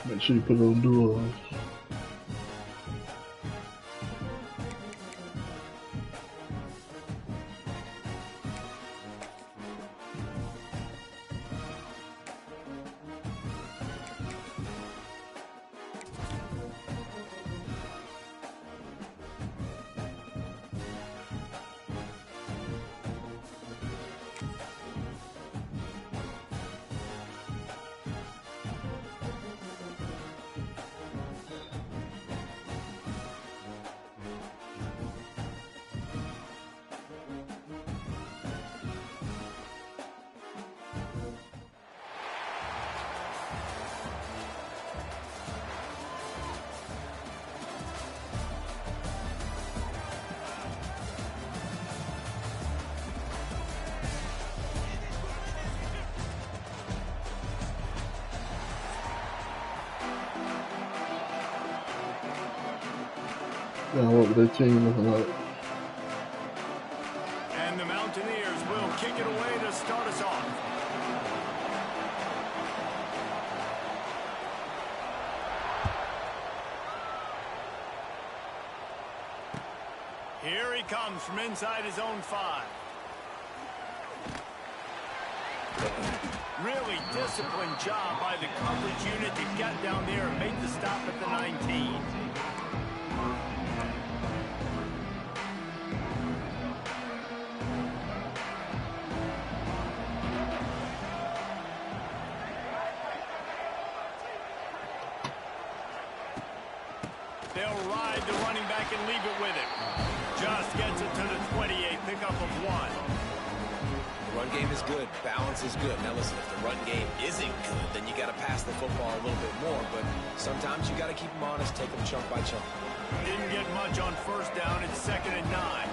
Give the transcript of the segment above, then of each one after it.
Make sure you put it on dual. Yeah, what their team looking like. And the Mountaineers will kick it away to start us off. Here he comes from inside his own 5. Really disciplined job by the coverage unit to get down there and make the stop at the 19. They'll ride the running back and leave it with him. Just gets it to the 28, pickup of 1. The run game is good. Balance is good. Now listen, if the run game isn't good, then you got to pass the football a little bit more. But sometimes you got to keep them honest, take them chunk by chunk. Didn't get much on first down. It's 2nd and 9.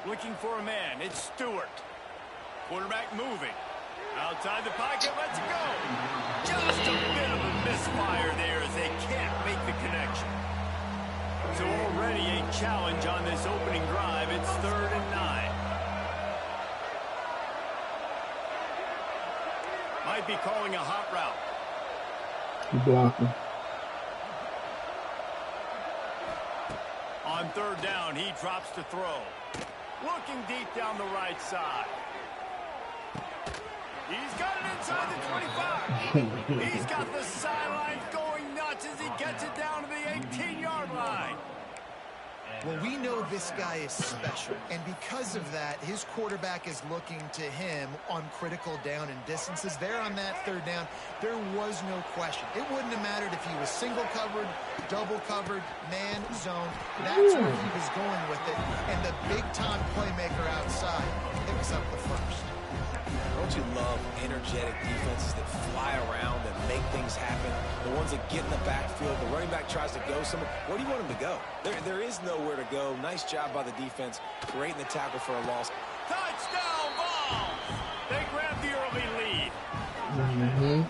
Looking for a man. It's Stewart. Quarterback moving. Outside the pocket, let's go. Just a bit of a misfire there as they can't make the connection. So already a challenge on this opening drive. It's 3rd and 9. Might be calling a hot route. Blocking. On 3rd down, he drops to throw. Looking deep down the right side. He's got it inside the 25. He's got the sidelines going nuts as he gets it down to the 18-yard line. Well, we know this guy is special, and because of that, his quarterback is looking to him on critical down and distances. There on that 3rd down, there was no question. It wouldn't have mattered if he was single covered, double covered, man, zone. That's where he was going with it, and the big-time playmaker outside picks up the first. Don't you love energetic defenses that fly around and make things happen? The ones that get in the backfield, the running back tries to go somewhere. Where do you want him to go? There is nowhere to go. Nice job by the defense, creating the tackle for a loss. Touchdown ball! They grab the early lead. Mm-hmm.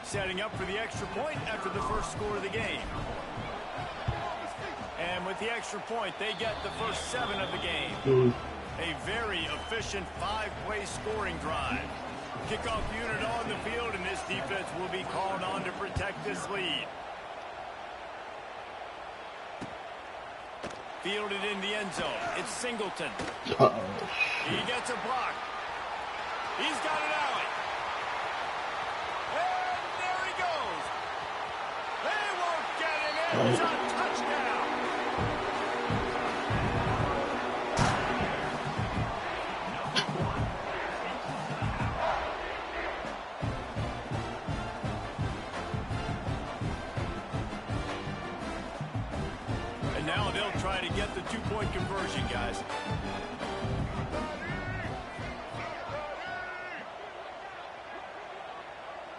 Setting up for the extra point after the first score of the game. And with the extra point, they get the first 7 of the game. A very efficient 5-play scoring drive. Kickoff unit on the field, and this defense will be called on to protect this lead. Fielded in the end zone. It's Singleton. He gets a block. He's got an alley. It's a touchdown. And now they'll try to get the 2-point conversion, guys.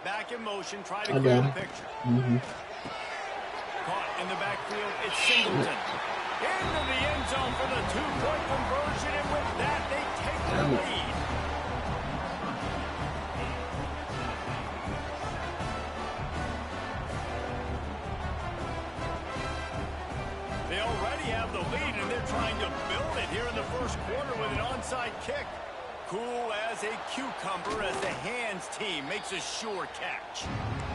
Back in motion, try to clear the picture. Caught in the backfield, it's Singleton. Into the end zone for the 2-point conversion, and with that, they take the lead. already have the lead, and they're trying to build it here in the first quarter with an onside kick. Cool as a cucumber as the hands team makes a sure catch.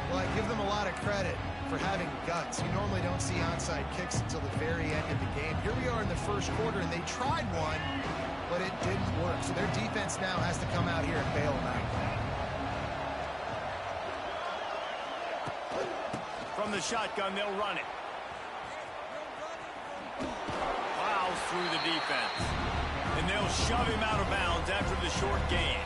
Well, I give them a lot of credit for having guts. You normally don't see onside kicks until the very end of the game. Here we are in the first quarter, and they tried one, but it didn't work. So their defense now has to come out here and bail them out. From the shotgun, they'll run it. Plows through the defense. And they'll shove him out of bounds after the short gain.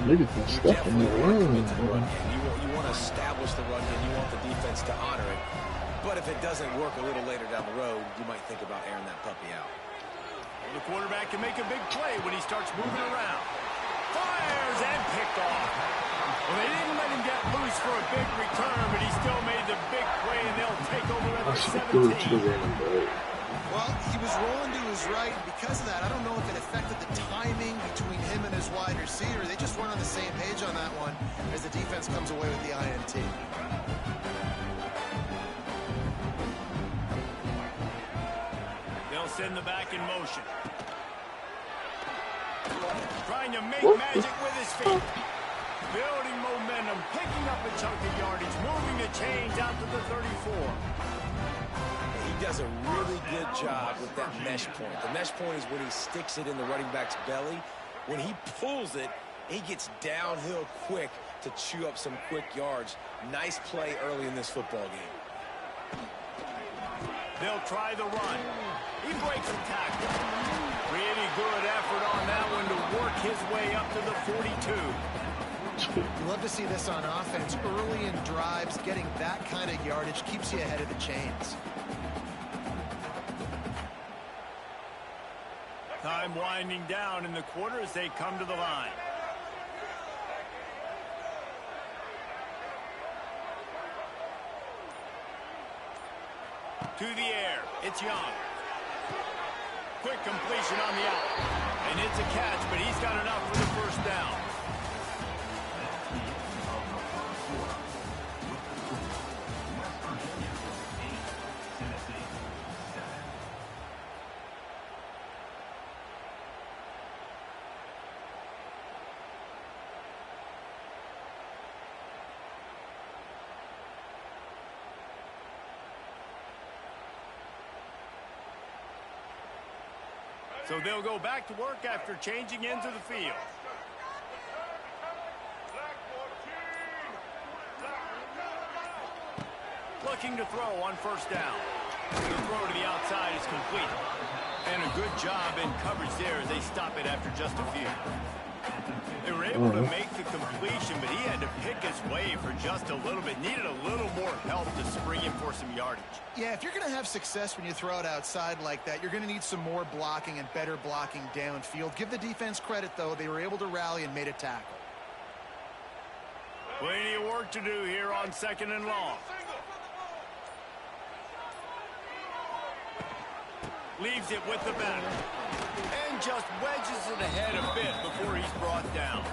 Look at that stuff in the run. You want to establish the run game. You want the defense to honor it. But if it doesn't work a little later down the road, you might think about airing that puppy out. Well, the quarterback can make a big play when he starts moving around. Fires and picked off. Well, they didn't let him get loose for a big return, but he still made the big play, and they'll take over at the 17. Well, he was rolling to his right, and because of that, I don't know if it affected the timing between him and his wide receiver. They just weren't on the same page on that one as the defense comes away with the INT. They'll send the back in motion. Trying to make magic with his feet. Building momentum, picking up a chunk of yardage, moving the chains out to the 34. He does a really good job with that mesh point. The mesh point is when he sticks it in the running back's belly. When he pulls it, he gets downhill quick to chew up some quick yards. Nice play early in this football game. They'll try the run. He breaks the tackle. Really good effort on that one to work his way up to the 42. You love to see this on offense. Early in drives, getting that kind of yardage keeps you ahead of the chains. Time winding down in the quarter as they come to the line. To the air. It's Young. Quick completion on the out. And it's a catch, but he's got enough for the first down. So they'll go back to work after changing into the field. Looking to throw on first down. The throw to the outside is complete. And a good job in coverage there as they stop it after just a few. They were able to make the completion, but he had to pick his way for just a little bit. Needed a little more help to spring him for some yardage. Yeah, if you're going to have success when you throw it outside like that, you're going to need some more blocking and better blocking downfield. Give the defense credit, though. They were able to rally and made a tackle. Plenty of work to do here on 2nd and long. Leaves it with the back. And just wedges it ahead a bit before he's brought down.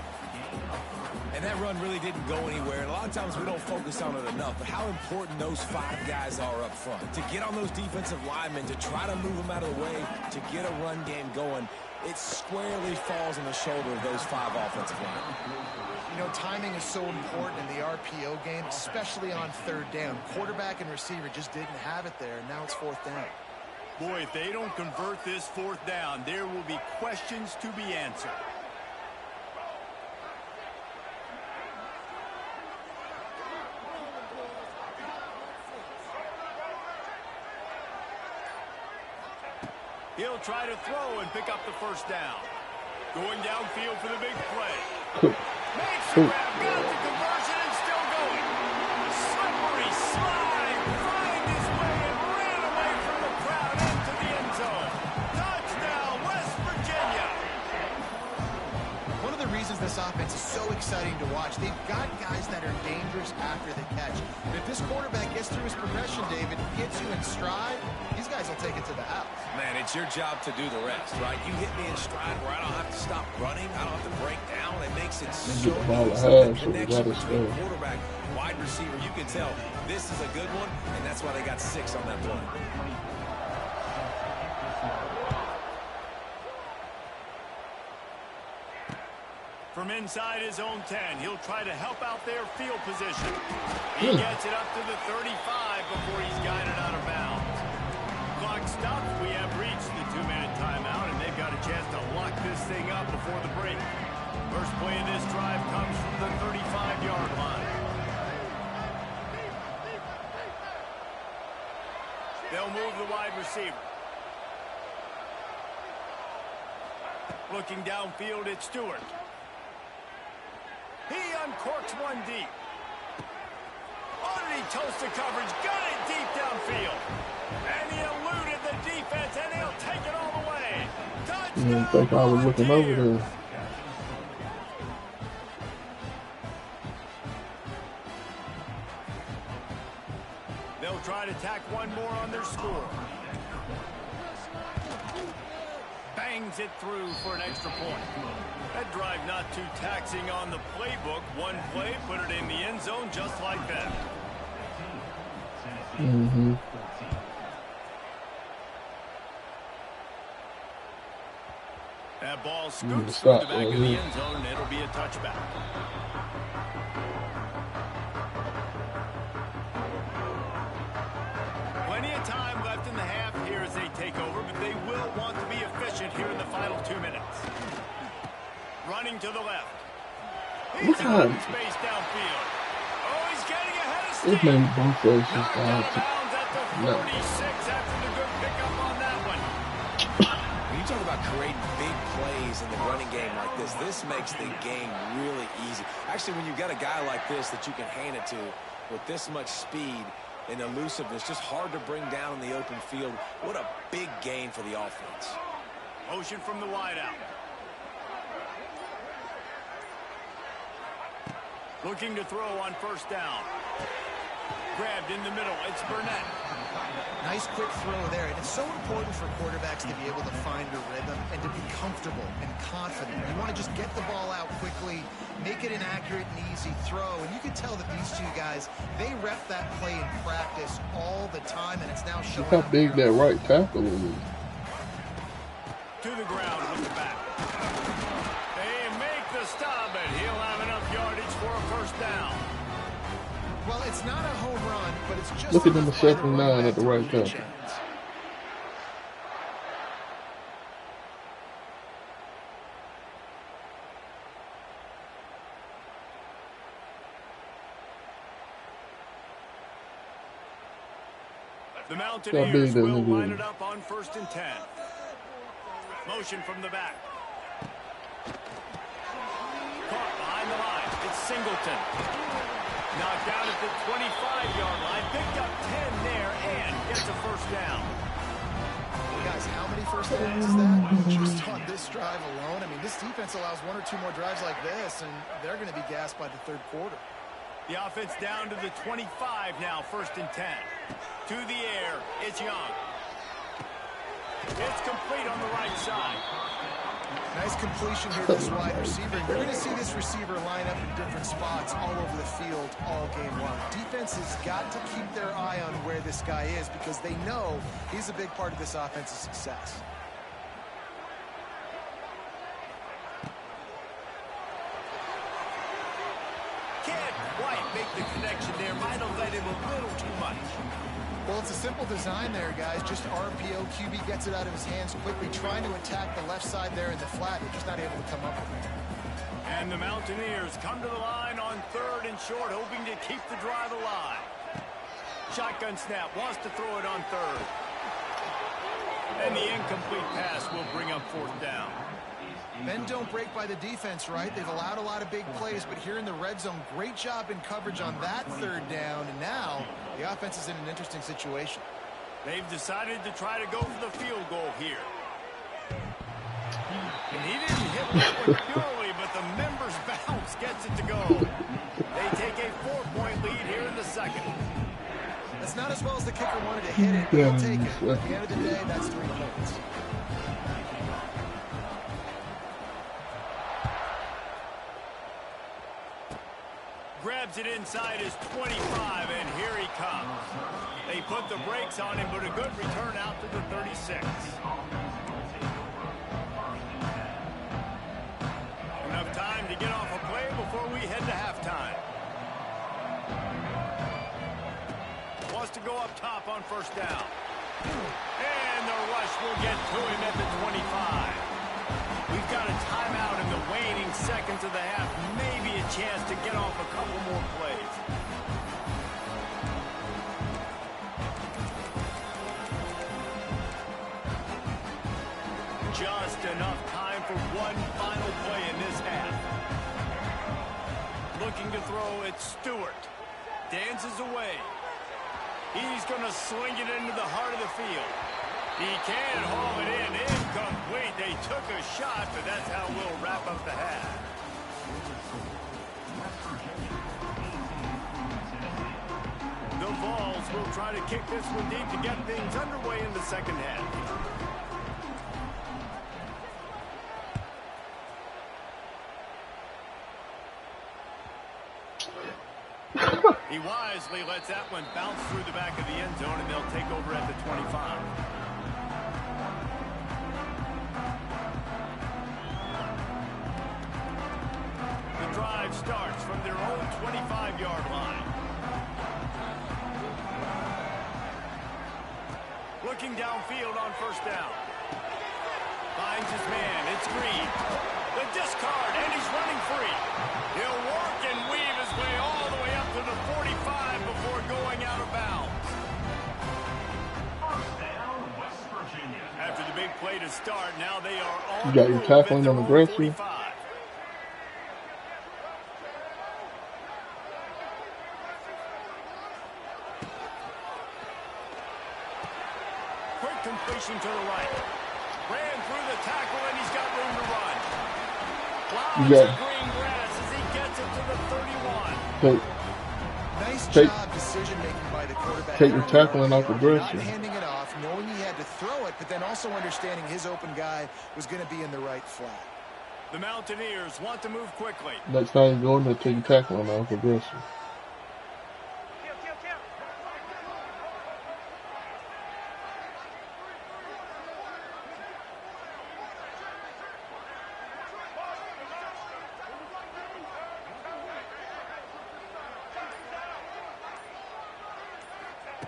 And that run really didn't go anywhere. And a lot of times we don't focus on it enough. But how important those 5 guys are up front. To get on those defensive linemen, to try to move them out of the way, to get a run game going, it squarely falls on the shoulder of those 5 offensive linemen. You know, timing is so important in the RPO game, especially on 3rd down. Quarterback and receiver just didn't have it there, and now it's 4th down. Boy, if they don't convert this 4th down, there will be questions to be answered. He'll try to throw and pick up the first down. Going downfield for the big play. Makes the grab, got the conversion, and still going. Slippery slide, find his way and ran away from the crowd into the end zone. Touchdown, West Virginia. One of the reasons this offense is so exciting to watch, they've got guys that are dangerous after the catch. But if this quarterback gets through his progression, David, gets you in stride, these guys will take it to the house. Man, it's your job to do the rest, right? You hit me in stride where I don't have to stop running. I don't have to break down. It makes it so easy. The connection between quarterback, wide receiver, you can tell this is a good one, and that's why they got 6 on that play. From inside his own 10, he'll try to help out their field position. He gets it up to the 35 before he's guided out of bounds. Clock stopped. We have reached the 2-minute timeout, and they've got a chance to lock this thing up before the break. First play of this drive comes from the 35-yard line. They'll move the wide receiver. Looking downfield at Stewart. He uncorks one deep. Underneath toast the coverage. Got it deep downfield. And he eluded the defense, and he'll take it all the way. Touchdown! I think I was looking over there. They'll try to tack one more on their score. Bangs it through for an extra point. That drive not too taxing on the playbook. One play, put it in the end zone just like that. That ball scoots through the back of the end zone, and it'll be a touchback. Plenty of time left in the half here as they take over, but they will want to be efficient here in the final 2 minutes. Running to the left. He's in open space downfield. Oh, he's getting ahead of steam. Knocked out of bounds at the 46 after the good pickup on that one. When you talk about creating big plays in the running game like this makes the game really easy. Actually, when you've got a guy like this that you can hand it to with this much speed and elusiveness, just hard to bring down in the open field. What a big gain for the offense. Motion from the wideout. Looking to throw on first down. Grabbed in the middle. It's Burnett. Nice quick throw there. And it's so important for quarterbacks to be able to find a rhythm and to be comfortable and confident. You want to just get the ball out quickly, make it an accurate and easy throw. And you can tell that these two guys, they rep that play in practice all the time, and it's now showing. Look how big that right tackle is. To the ground with the back. They make the stop, and he'll have enough yardage for a first down. Well, it's not a home run, but it's just. Look at number 79 at the right tackle. The Mountaineers will line it up on 1st and 10. Motion from the back. Caught behind the line. It's Singleton. Knocked out at the 25-yard line. Picked up 10 there and gets a first down. Well, guys, how many first downs is that? Just on this drive alone. I mean, this defense allows 1 or 2 more drives like this, and they're going to be gassed by the third quarter. The offense down to the 25 now, 1st and 10. To the air, it's Young. It's complete on the right side. Nice completion here to this wide receiver. You're going to see this receiver line up in different spots all over the field all game long. Defense has got to keep their eye on where this guy is because they know he's a big part of this offense's success. Can't quite make the connection there. Might have let him a little too much. Well, it's a simple design there, guys. Just RPO. QB gets it out of his hands quickly, trying to attack the left side there in the flat. They're just not able to come up with it. And the Mountaineers come to the line on 3rd and short, hoping to keep the drive alive. Shotgun snap, wants to throw it on 3rd. And the incomplete pass will bring up 4th down. Men don't break by the defense, right? They've allowed a lot of big plays, but here in the red zone, great job in coverage on that 3rd down, and now the offense is in an interesting situation. They've decided to try to go for the field goal here. And he didn't hit that one purely, but the member's bounce gets it to go. They take a 4-point lead here in the 2nd. That's not as well as the kicker wanted to hit it, but he'll take it. At the end of the day, that's 3 points. Grabs it inside his 25, and here he comes. They put the brakes on him, but a good return out to the 36. Enough time to get to go up top on first down. And the rush will get to him at the 25. We've got a timeout in the waning seconds of the half. Maybe a chance to get off a couple more plays. Just enough time for one final play in this half. Looking to throw, it's Stewart. Dances away. He's going to swing it into the heart of the field. He can't haul it in. Incomplete. They took a shot, but that's how we'll wrap up the half. The Vols will try to kick this one deep to get things underway in the second half. He wisely lets that one bounce through the back of the end zone, and they'll take over at the 25. The drive starts from their own 25-yard line. Looking downfield on first down. Finds his man. It's Green. The discard, and he's running free. He'll work and weave his way all the way up to the 45 before going out of bounds. After the big play to start, now they are on You got your tackling on the aggressive. 45. Quick completion to the right. Ran through the tackle, and he's got room to run. Plows the green grass as he gets it to the 31. Nice job decision-making by the quarterback. Take your tackling off aggressive. Not handing it off, knowing he had to throw it, but then also understanding his open guy was going to be in the right flat. The Mountaineers want to move quickly. Next time you go in there, take your tackling off aggressive.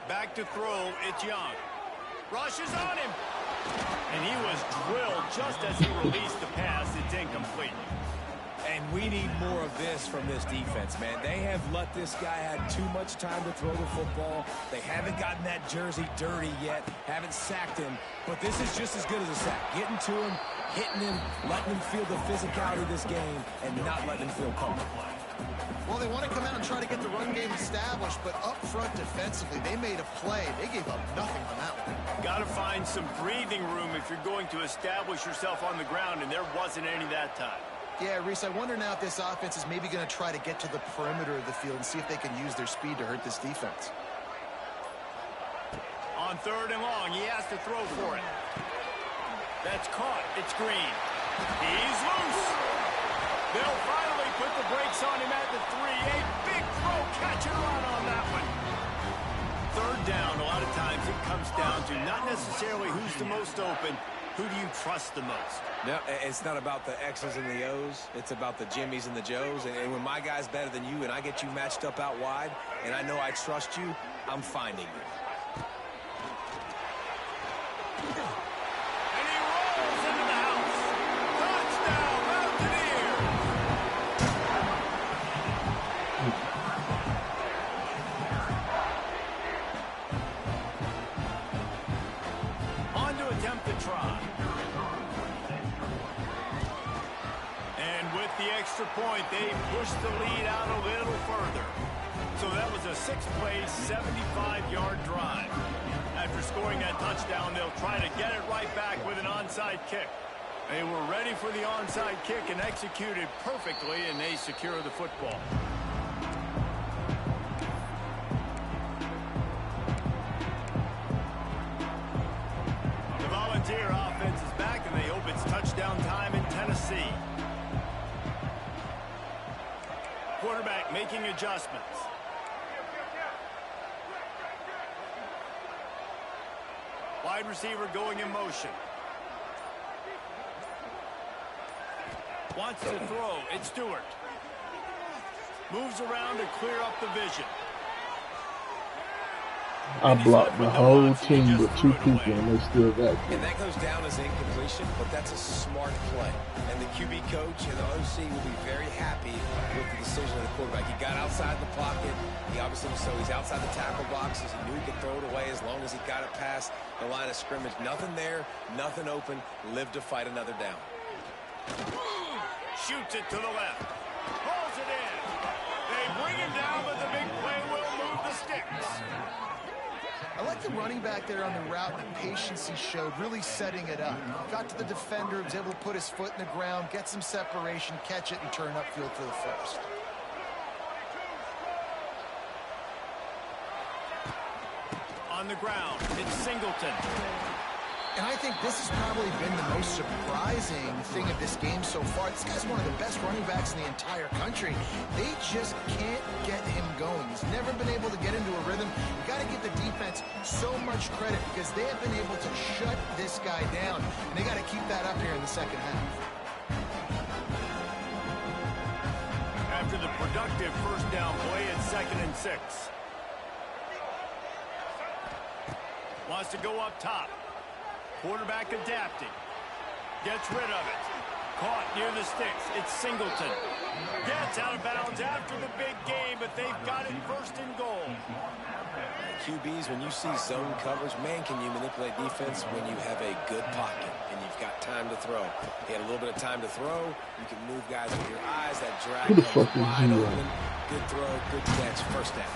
Back to throw, it's Young. Rushes on him. And he was drilled just as he released the pass. It's incomplete. And we need more of this from this defense, man. They have let this guy have too much time to throw the football. They haven't gotten that jersey dirty yet, haven't sacked him. But this is just as good as a sack. Getting to him, hitting him, letting him feel the physicality of this game, and not letting him feel comfortable. Well, they want to come out and try to get the run game established, but up front defensively, they made a play. They gave up nothing on that one. Got to find some breathing room if you're going to establish yourself on the ground, and there wasn't any that time. Yeah, Reese, I wonder now if this offense is maybe going to try to get to the perimeter of the field and see if they can use their speed to hurt this defense. On third and long, he has to throw for it. That's caught. It's Green. He's loose. They'll finally put the brakes on him at the 3. A big throw, catch and run on that one. Third down, a lot of times it comes down to not necessarily who's the most open, who do you trust the most? No, it's not about the X's and the O's. It's about the Jimmys and the Joes. And when my guy's better than you and I get you matched up out wide and I know I trust you, I'm finding you. And he rolls into the house. Touchdown, Mountaineers! On to attempt to try. And with the extra point, they push the lead out a little further. So that was a 6-play, 75-yard drive. After scoring that touchdown, they'll try to get it right back with an onside kick. They were ready for the onside kick and executed perfectly, and they secure the football. The Volunteer offense is back, and they hope it's touchdown time in Tennessee. Quarterback making adjustments. Wide receiver going in motion. Wants to throw. It's Stewart. Moves around to clear up the vision. I And he's blocked left the with no whole option. He team just but threw 2 it people, away. and they still got And me. that goes down as incompletion, but that's a smart play. And the QB coach and the OC will be very happy with the decision of the quarterback. He got outside the pocket. He obviously, so he's outside the tackle boxes. He knew he could throw it away as long as he got it past the line of scrimmage. Nothing there, nothing open. Live to fight another down. Shoots it to the left. Pulls it in. They bring him down, but the big play will move the sticks. I like the running back there on the route and the patience he showed, really setting it up. Got to the defender, was able to put his foot in the ground, get some separation, catch it, and turn upfield for the first. On the ground, it's Singleton. And I think this has probably been the most surprising thing of this game so far. This guy's one of the best running backs in the entire country. They just can't get him going. He's never been able to get into a rhythm. You got to give the defense so much credit because they have been able to shut this guy down. And they got to keep that up here in the second half. After the productive first down play, it's 2nd and 6. Wants to go up top. Quarterback adapting. Gets rid of it. Caught near the sticks. It's Singleton. Gets out of bounds after the big game, but they've got it 1st and goal. QBs, when you see zone coverage, man, can you manipulate defense when you have a good pocket and you've got time to throw. He had a little bit of time to throw. You can move guys with your eyes. That drag Who the comes fuck is wide you? open. Good throw, good catch, 1st down.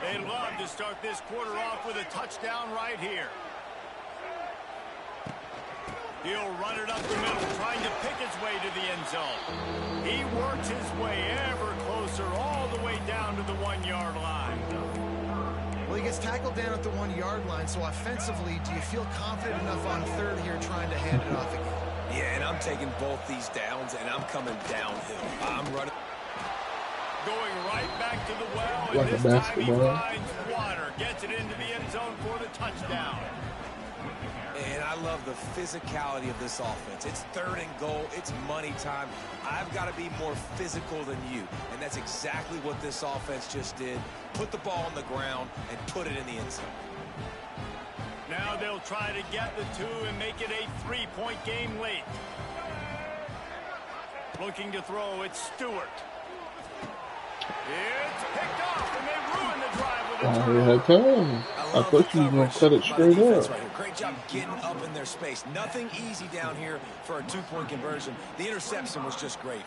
They'd love to start this quarter off with a touchdown right here. He'll run it up the middle, trying to pick his way to the end zone. He works his way ever closer, all the way down to the 1-yard line. Well, he gets tackled down at the 1-yard line, so offensively, do you feel confident enough on 3rd here trying to hand it off again? Yeah, and I'm taking both these downs, and I'm coming downhill. I'm running. Going right back to the well, and Like a this time he basketball. finds water. Gets it into the end zone for the touchdown. And I love the physicality of this offense. It's 3rd and goal. It's money time. I've got to be more physical than you. And that's exactly what this offense just did. Put the ball on the ground and put it in the end zone. Now they'll try to get the 2 and make it a 3-point game late. Looking to throw, it's Stewart. It's picked off, and they ruin the drive with a I turnover. had time. I thought you were going to cut it straight up. Right here. Great job getting up in their space. Nothing easy down here for a 2-point conversion. The interception was just gravy.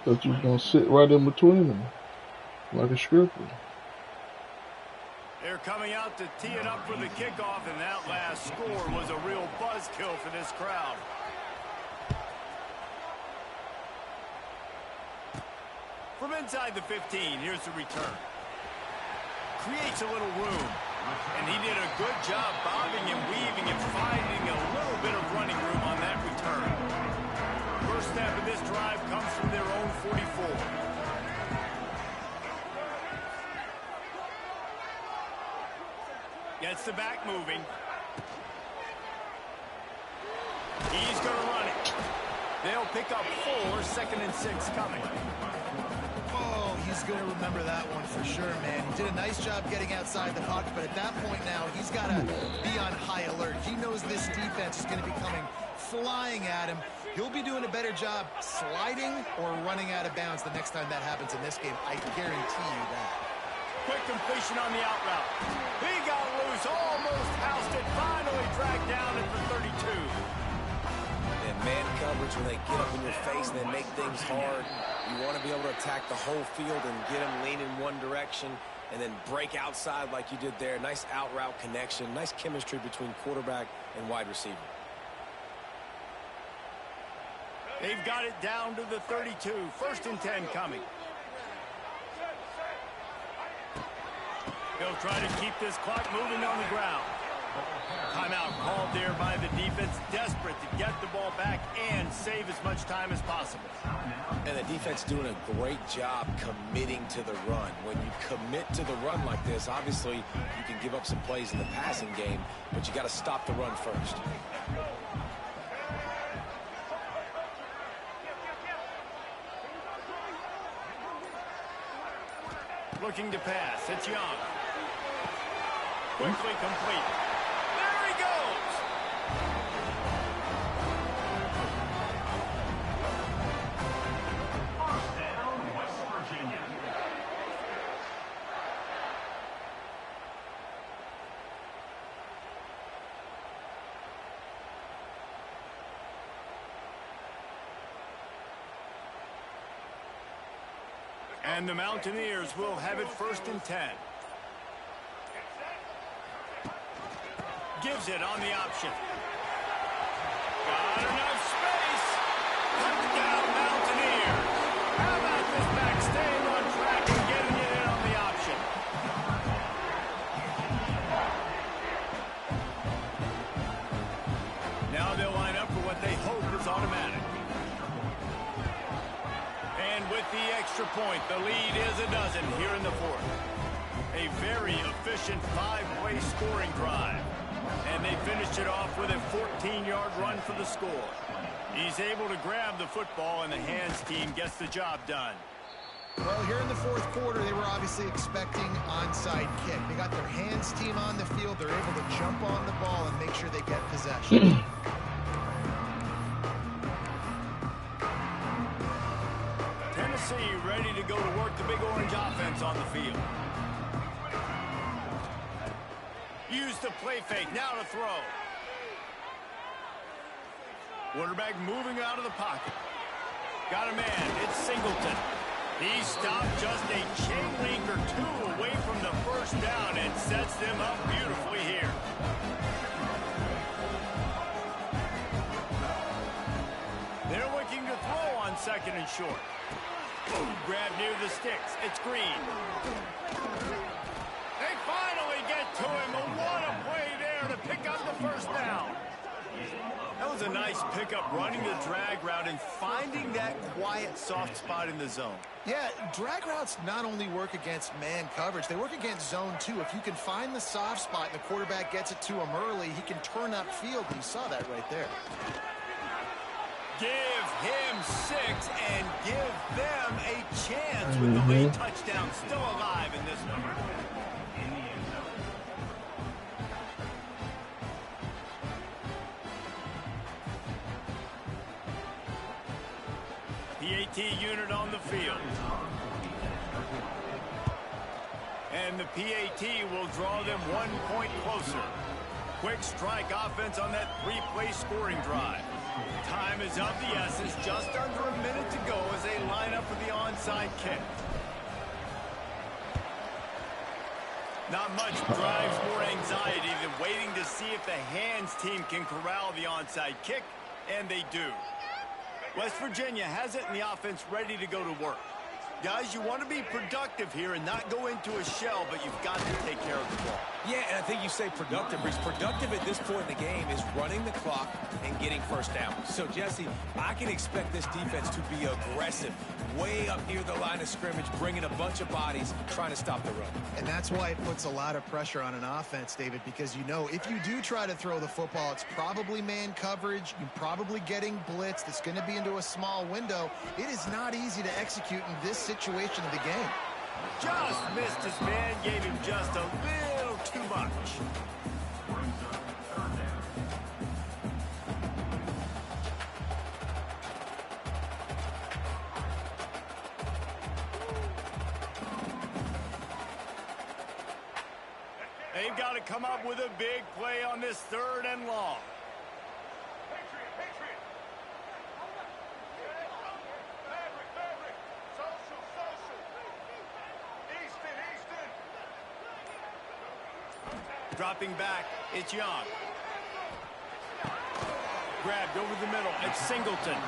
Thought you was going to sit right in between them. Like a stripper. They're coming out to tee it up for the kickoff, and that last score was a real buzzkill for this crowd. From inside the 15, here's the return. Creates a little room, and he did a good job bobbing and weaving and finding a little bit of running room on that return. First step of this drive comes from their own 44. Gets the back moving. He's going to run it. They'll pick up 4, 2nd and 6 coming. Oh, he's going to remember that one for sure, man. He did a nice job getting outside the pocket, but at that point now, he's got to be on high alert. He knows this defense is going to be coming flying at him. He'll be doing a better job sliding or running out of bounds the next time that happens in this game. I guarantee you that. Quick completion on the out route. He got loose, almost housed it, finally dragged down at the 32. And man coverage, when they get up in your face and they make things hard, you want to be able to attack the whole field and get them leaning one direction and then break outside like you did there. Nice out route connection, nice chemistry between quarterback and wide receiver. They've got it down to the 32. 1st and 10 coming. He'll try to keep this clock moving on the ground. Timeout called there by the defense, desperate to get the ball back and save as much time as possible. And the defense doing a great job committing to the run. When you commit to the run like this, obviously you can give up some plays in the passing game, but you got to stop the run first. looking to pass. It's Young. Quickly complete. There he goes. First down, West Virginia. And the Mountaineers will have it 1st and 10. Gives it on the option. Got enough space. Touchdown, Mountaineers. How about this back staying on track and getting it in on the option? Now they'll line up for what they hope is automatic. And with the extra point, the lead is a dozen here in the 4th. A very efficient 5-way scoring drive. And they finished it off with a 14-yard run for the score. He's able to grab the football, and the hands team gets the job done. Well, here in the 4th quarter, they were obviously expecting onside kick. They got their hands team on the field. They're able to jump on the ball and make sure they get possession. Tennessee ready to go to work the Big Orange offense on the field. Use the play fake, now to throw. Quarterback moving out of the pocket. Got a man, it's Singleton. He stopped just a chain link or 2 away from the 1st down and sets them up beautifully here. They're looking to throw on 2nd and short. Grab near the sticks, it's Green. They finally get to him, but what a play there to pick up the 1st down. That was a nice pickup, running the drag route and finding that quiet, soft spot in the zone. Yeah, drag routes not only work against man coverage, they work against zone too. If you can find the soft spot and the quarterback gets it to him early, he can turn upfield, and you saw that right there. Give him 6 and give them a chance with the late touchdown still alive in this one. PAT unit on the field. And the PAT will draw them 1 point closer. Quick strike offense on that 3-play scoring drive. Time is of the essence, just under a minute to go as they line up for the onside kick. Not much drives more anxiety than waiting to see if the hands team can corral the onside kick, and they do. West Virginia has it in the offense ready to go to work. Guys, you want to be productive here and not go into a shell, but you've got to take care of the ball. Yeah, and I think you say productive. He's productive at this point in the game is running the clock and getting 1st down. So, Jesse, I can expect this defense to be aggressive, way up near the line of scrimmage, bringing a bunch of bodies, trying to stop the run. And that's why it puts a lot of pressure on an offense, David, because you know if you do try to throw the football, it's probably man coverage. You're probably getting blitzed. It's going to be into a small window. It is not easy to execute in this situation of the game. Just missed his man, gave him just a little too much. They've got to come up with a big play on this 3rd and long. Dropping back, it's Young. Grabbed over the middle, it's Singleton.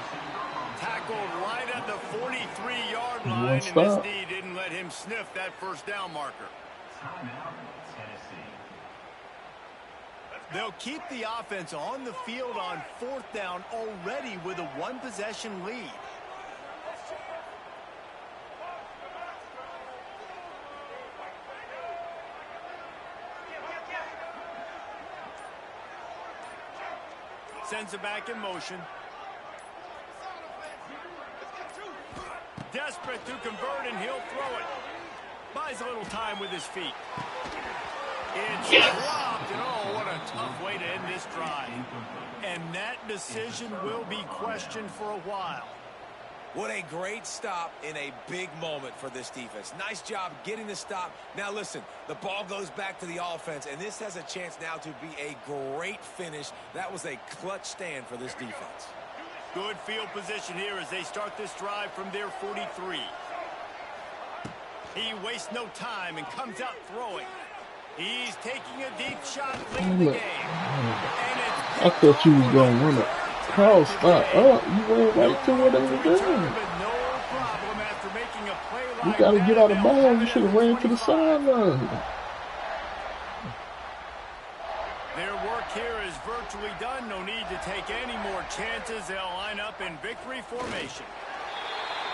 Tackled right at the 43-yard line, and this D didn't let him sniff that 1st down marker. They'll keep the offense on the field on 4th down already with a 1-possession lead. Sends it back in motion. Desperate to convert, and he'll throw it. Buys a little time with his feet. It's dropped, and oh, what a tough way to end this drive. And that decision will be questioned for a while. What a great stop in a big moment for this defense. Nice job getting the stop. Now listen, the ball goes back to the offense, and this has a chance now to be a great finish. That was a clutch stand for this defense. Good field position here as they start this drive from their 43. He wastes no time and comes out throwing. He's taking a deep shot late in the game. And I thought you was going to run it. How stop up? You ran right to what they were doing. No problem after making a play like You got to get out of that. bounds. You should have ran to the sideline. Their work here is virtually done. No need to take any more chances. They'll line up in victory formation.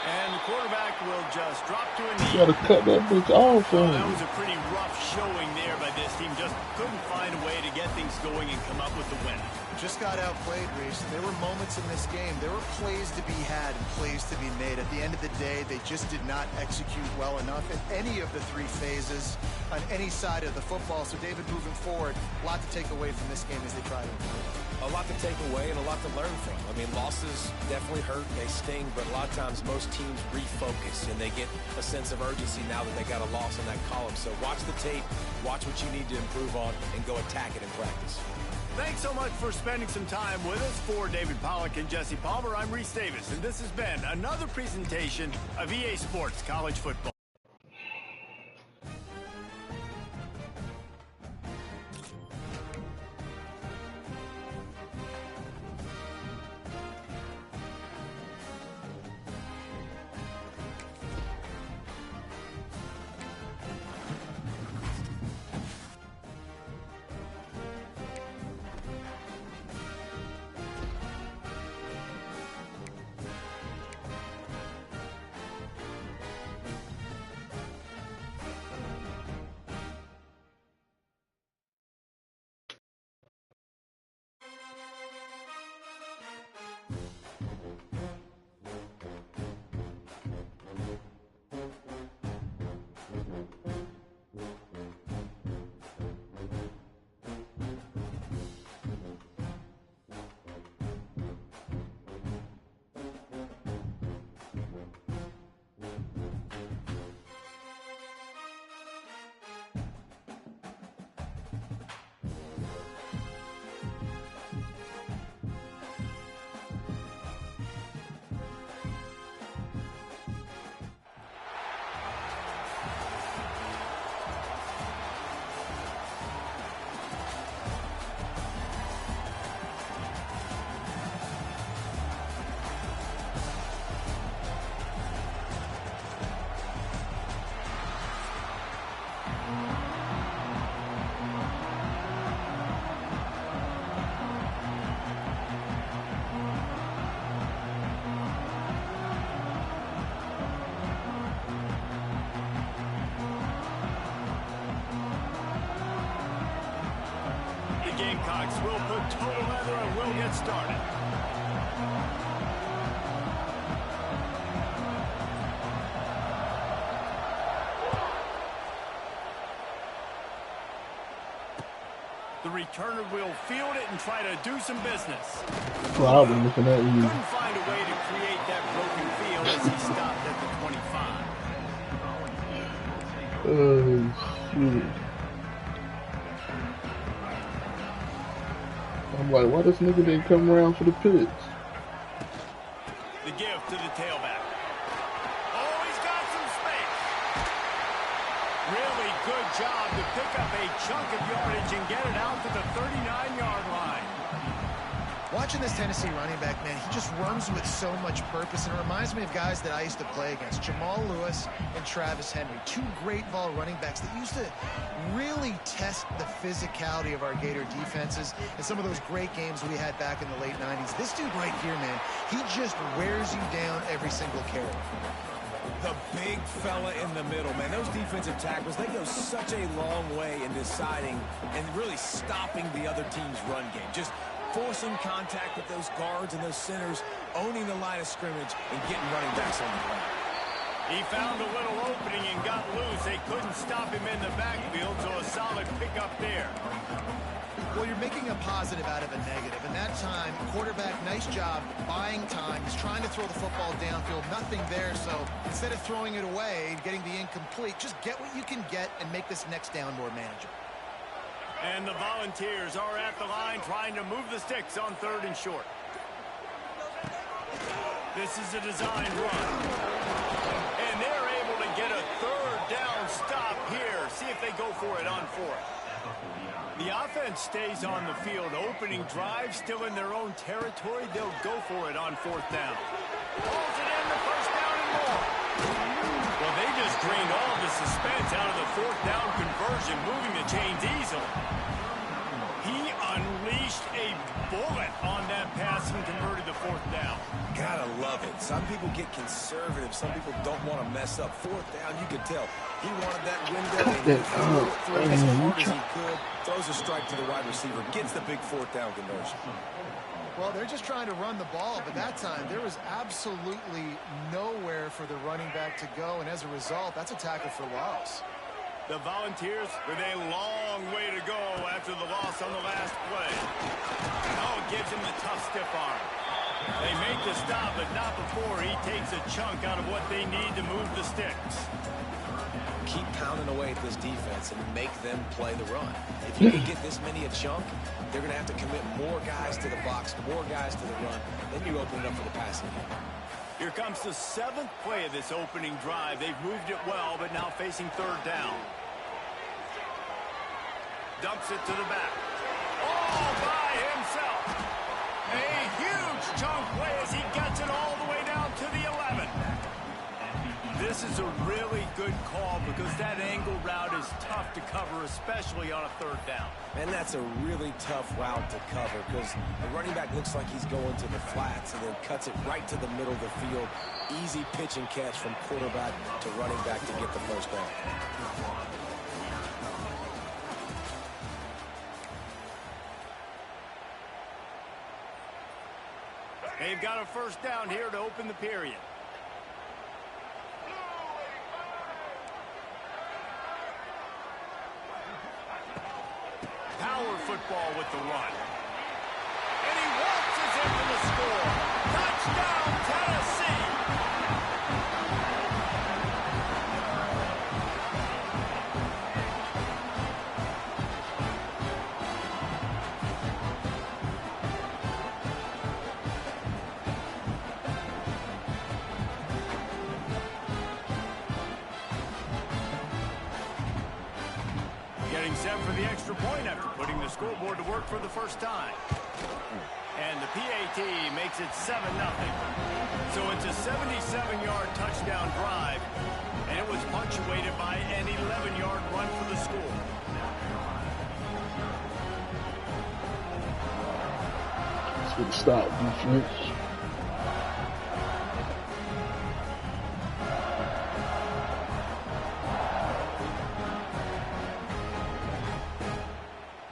And the quarterback will just drop to a knee. You got to cut that bitch off. That was a pretty rough showing there by this team. Just couldn't find a way to get things going and come up with the win. Just got outplayed, Reese. There were moments in this game. There were plays to be had and plays to be made. At the end of the day, they just did not execute well enough in any of the three phases on any side of the football. So, David, moving forward, a lot to take away from this game as they try to improve. A lot to take away and a lot to learn from. I mean, losses definitely hurt, they sting, but a lot of times most teams refocus and they get a sense of urgency now that they got a loss in that column. So watch the tape, watch what you need to improve on, and go attack it in practice. Thanks so much for spending some time with us. For David Pollack and Jesse Palmer, I'm Reese Davis, and this has been another presentation of EA Sports College Football. Gamecocks will put total leather and will get started. The returner will field it and try to do some business. Well, I've been looking at you. Couldn't find a way to create that broken field as he stopped at the 25. Shoot. I'm like, why this nigga didn't come around for the pitch? The give to the tailback. Oh, he's got some space. Really good job to pick up a chunk of yardage and get it out to the 39-yard line. Watching this Tennessee running back, man, he just runs with so much purpose, and it reminds me of guys that I used to play against, Jamal Lewis and Travis Henry, two great ball running backs that used to really test the physicality of our Gator defenses and some of those great games we had back in the late 90s. This dude right here, man, he just wears you down every single carry. The big fella in the middle, man. Those defensive tackles, they go such a long way in deciding and really stopping the other team's run game. Just forcing contact with those guards and those centers, owning the line of scrimmage, and getting running backs on the ground. He found a little opening and got loose. They couldn't stop him in the backfield, so a solid pickup there. Well, you're making a positive out of a negative. And that time, quarterback, nice job buying time. He's trying to throw the football downfield. Nothing there, so instead of throwing it away and getting the incomplete, just get what you can get and make this next down more manageable. And the Volunteers are at the line trying to move the sticks on 3rd and short. This is a designed run. And they're able to get a 3rd down stop here. See if they go for it on 4th. The offense stays on the field. Opening drive still in their own territory. They'll go for it on 4th down. Pulls it in the 1st down and more. Well, they just drained all the suspense out of the 4th down conversion, moving the chains easily. He unleashed a bullet on that pass and converted the 4th down. Gotta love it. Some people get conservative. Some people don't want to mess up. 4th down, you can tell. He wanted that window and he threw it through as hard as he could. Throws a strike to the wide receiver. Gets the big 4th down conversion. Well, they're just trying to run the ball, but that time there was absolutely nowhere for the running back to go, and as a result, that's a tackle for loss. The Volunteers with a long way to go after the loss on the last play. Oh, it gives him the tough stiff arm. They make the stop, but not before he takes a chunk out of what they need to move the sticks. Keep pounding away at this defense and make them play the run. If you can get this many a chunk, they're going to have to commit more guys to the box, more guys to the run. Then you open it up for the passing game. Here comes the 7th play of this opening drive. They've moved it well, but now facing 3rd down. Dumps it to the back. All by himself. A huge chunk play as he gets it all the way down to the 11. This is a really good call because that angle route is tough to cover, especially on a 3rd down. And that's a really tough route to cover because the running back looks like he's going to the flats and then cuts it right to the middle of the field. Easy pitch and catch from quarterback to running back to get the 1st down. They've got a 1st down here to open the period. Power football with the run. And he waltzes into the score. Touchdown, Tennessee! Getting set for the extra point after putting the scoreboard to work for the first time. And the PAT makes it 7-0. So it's a 77-yard touchdown drive, and it was punctuated by an 11-yard run for the score. That's what the stop defense.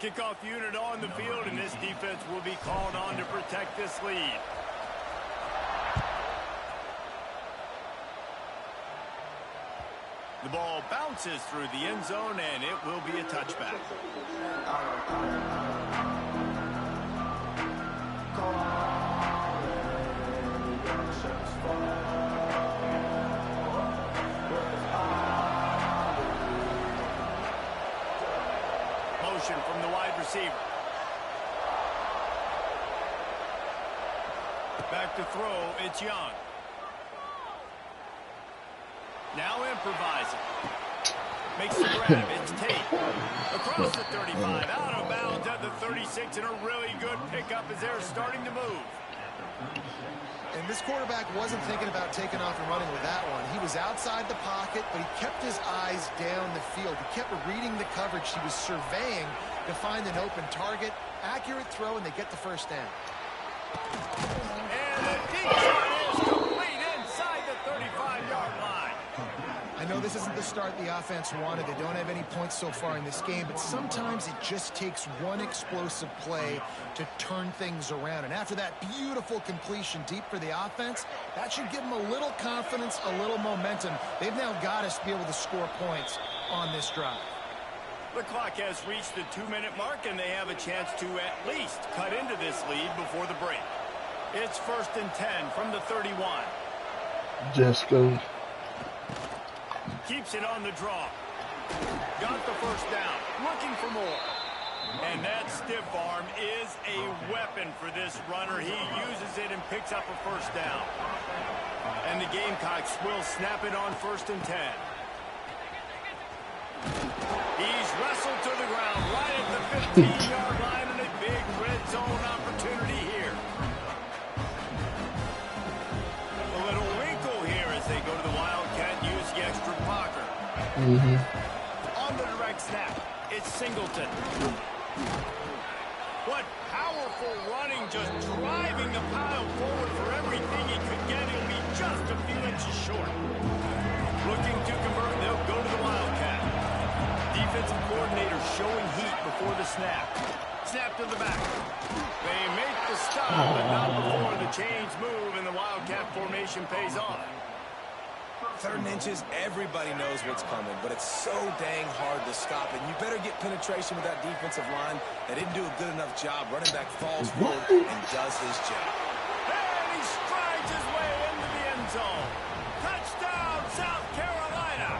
Kickoff unit on the field, and this defense will be called on to protect this lead. The ball bounces through the end zone, and it will be a touchback. From the wide receiver. Back to throw, it's Young. Now improvising. Makes the grab, it's Tate. Across the 35, out of bounds at the 36, and a really good pickup as they're starting to move. And this quarterback wasn't thinking about taking off and running with that one. He was outside the pocket, but he kept his eyes down the field. He kept reading the coverage. He was surveying to find an open target. Accurate throw, and they get the 1st down. And the deep shot is complete inside the 35-yard line. I know know this isn't the start the offense wanted. They don't have any points so far in this game, but sometimes it just takes one explosive play to turn things around. And after that beautiful completion deep for the offense, that should give them a little confidence, a little momentum. They've now got us to be able to score points on this drive. The clock has reached the 2-minute mark, and they have a chance to at least cut into this lead before the break. It's 1st and 10 from the 31. Jesco. Keeps it on the draw. Got the first down. Looking for more. And that stiff arm is a weapon for this runner. He uses it and picks up a first down. And the Gamecocks will snap it on 1st and 10. He's wrestled to the ground right at the 15-yard line, and a big red zone opportunity here. A little wrinkle here as they go to the Wildcat and use the extra blocker. On the direct snap, it's Singleton. What powerful running, just driving the pile forward for everything he could get. He'll be just a few inches short. Looking to convert, they'll go to the Wildcat. Defensive coordinator showing heat before the snap. Snap to the back. They make the stop, but not before the chains move and the Wildcat formation pays off. 3rd and inches, everybody knows what's coming, but it's so dang hard to stop it. You better get penetration with that defensive line. They didn't do a good enough job. Running back falls forward and does his job. And he strides his way into the end zone. Touchdown, South Carolina.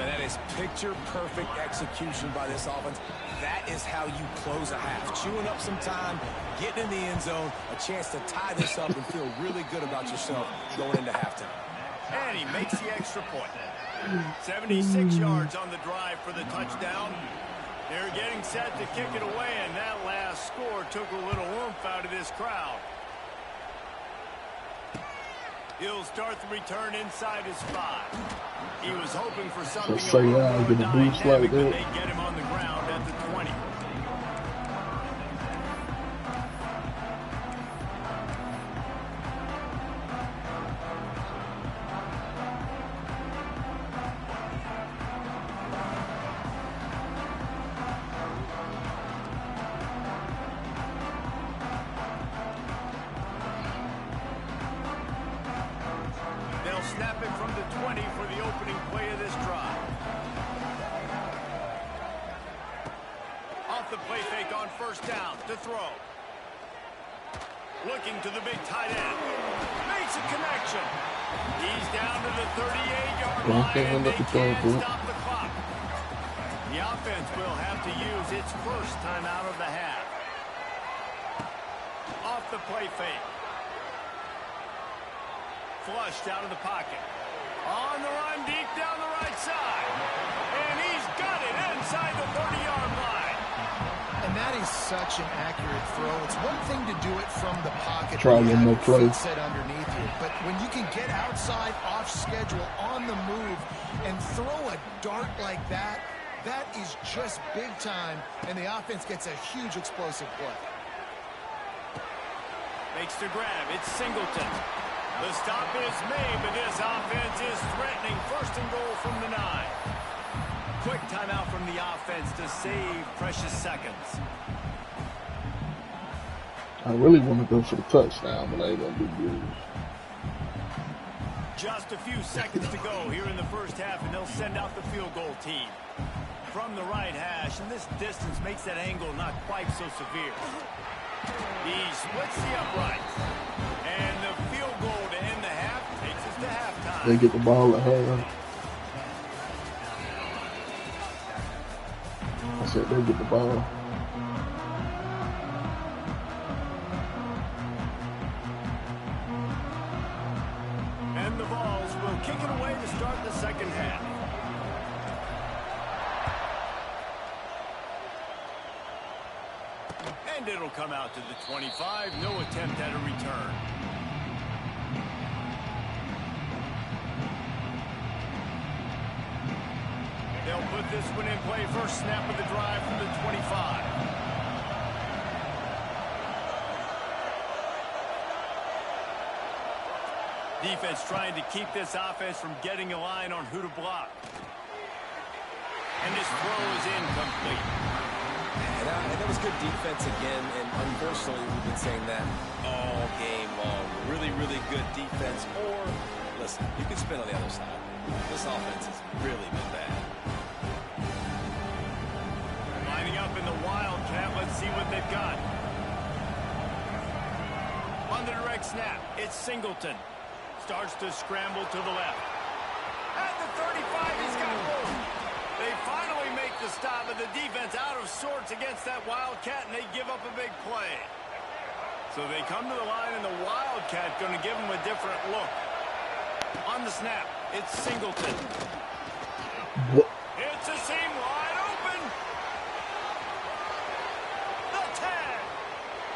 Man, that is picture-perfect execution by this offense. That is how you close a half. Chewing up some time, getting in the end zone, a chance to tie this up and feel really good about yourself going into halftime. And he makes the extra point. 76 yards on the drive for the touchdown. They're getting set to kick it away, and that last score took a little oomph out of this crowd. He'll start the return inside his 5. He was hoping for something So a little more get a boost like dynamic, but that. they get him on the ground at the 20. Snap it from the 20 for the opening play of this drive. Off the play fake on 1st down to throw. Looking to the big tight end. Makes a connection. He's down to the 38-yard line, and they can't stop the clock. The offense will have to use its first timeout of the half. Off the play fake. Flushed out of the pocket. On the run, deep down the right side. And he's got it inside the 30-yard line. And that is such an accurate throw. It's one thing to do it from the pocket. Try to get no play. Set underneath you. But when you can get outside, off schedule, on the move, and throw a dart like that, that is just big time. And the offense gets a huge explosive play. Makes the grab. It's Singleton. The stop is made, but this offense is threatening. 1st and goal from the 9. Quick timeout from the offense to save precious seconds. I really want to go for the touchdown, but I ain't going to do good. Just a few seconds to go here in the first half, and they'll send out the field goal team. From the right hash, and this distance makes that angle not quite so severe. He splits the uprights. And the field goal to end the half takes us to halftime. They get the ball at half. I said they get the ball. And the Vols will kick it away to start the second half. And it'll come out to the 25. No attempt at a return. They'll put this one in play. First snap of the drive from the 25. Defense trying to keep this offense from getting a line on who to block. And this throw is incomplete. And that was good defense again, and unfortunately we've been saying that all game long. Really, really good defense. Or, listen, you can spin on the other side. This offense has really been bad. Lining up in the Wildcat. Let's see what they've got. On the direct snap, it's Singleton. Starts to scramble to the left. At the 35, he's got room. They finally make the stop, and the defense out of sorts against that Wildcat, and they give up a big play. So they come to the line, and the Wildcat going to give them a different look. On the snap, it's Singleton. What? It's a seam wide open. The tag.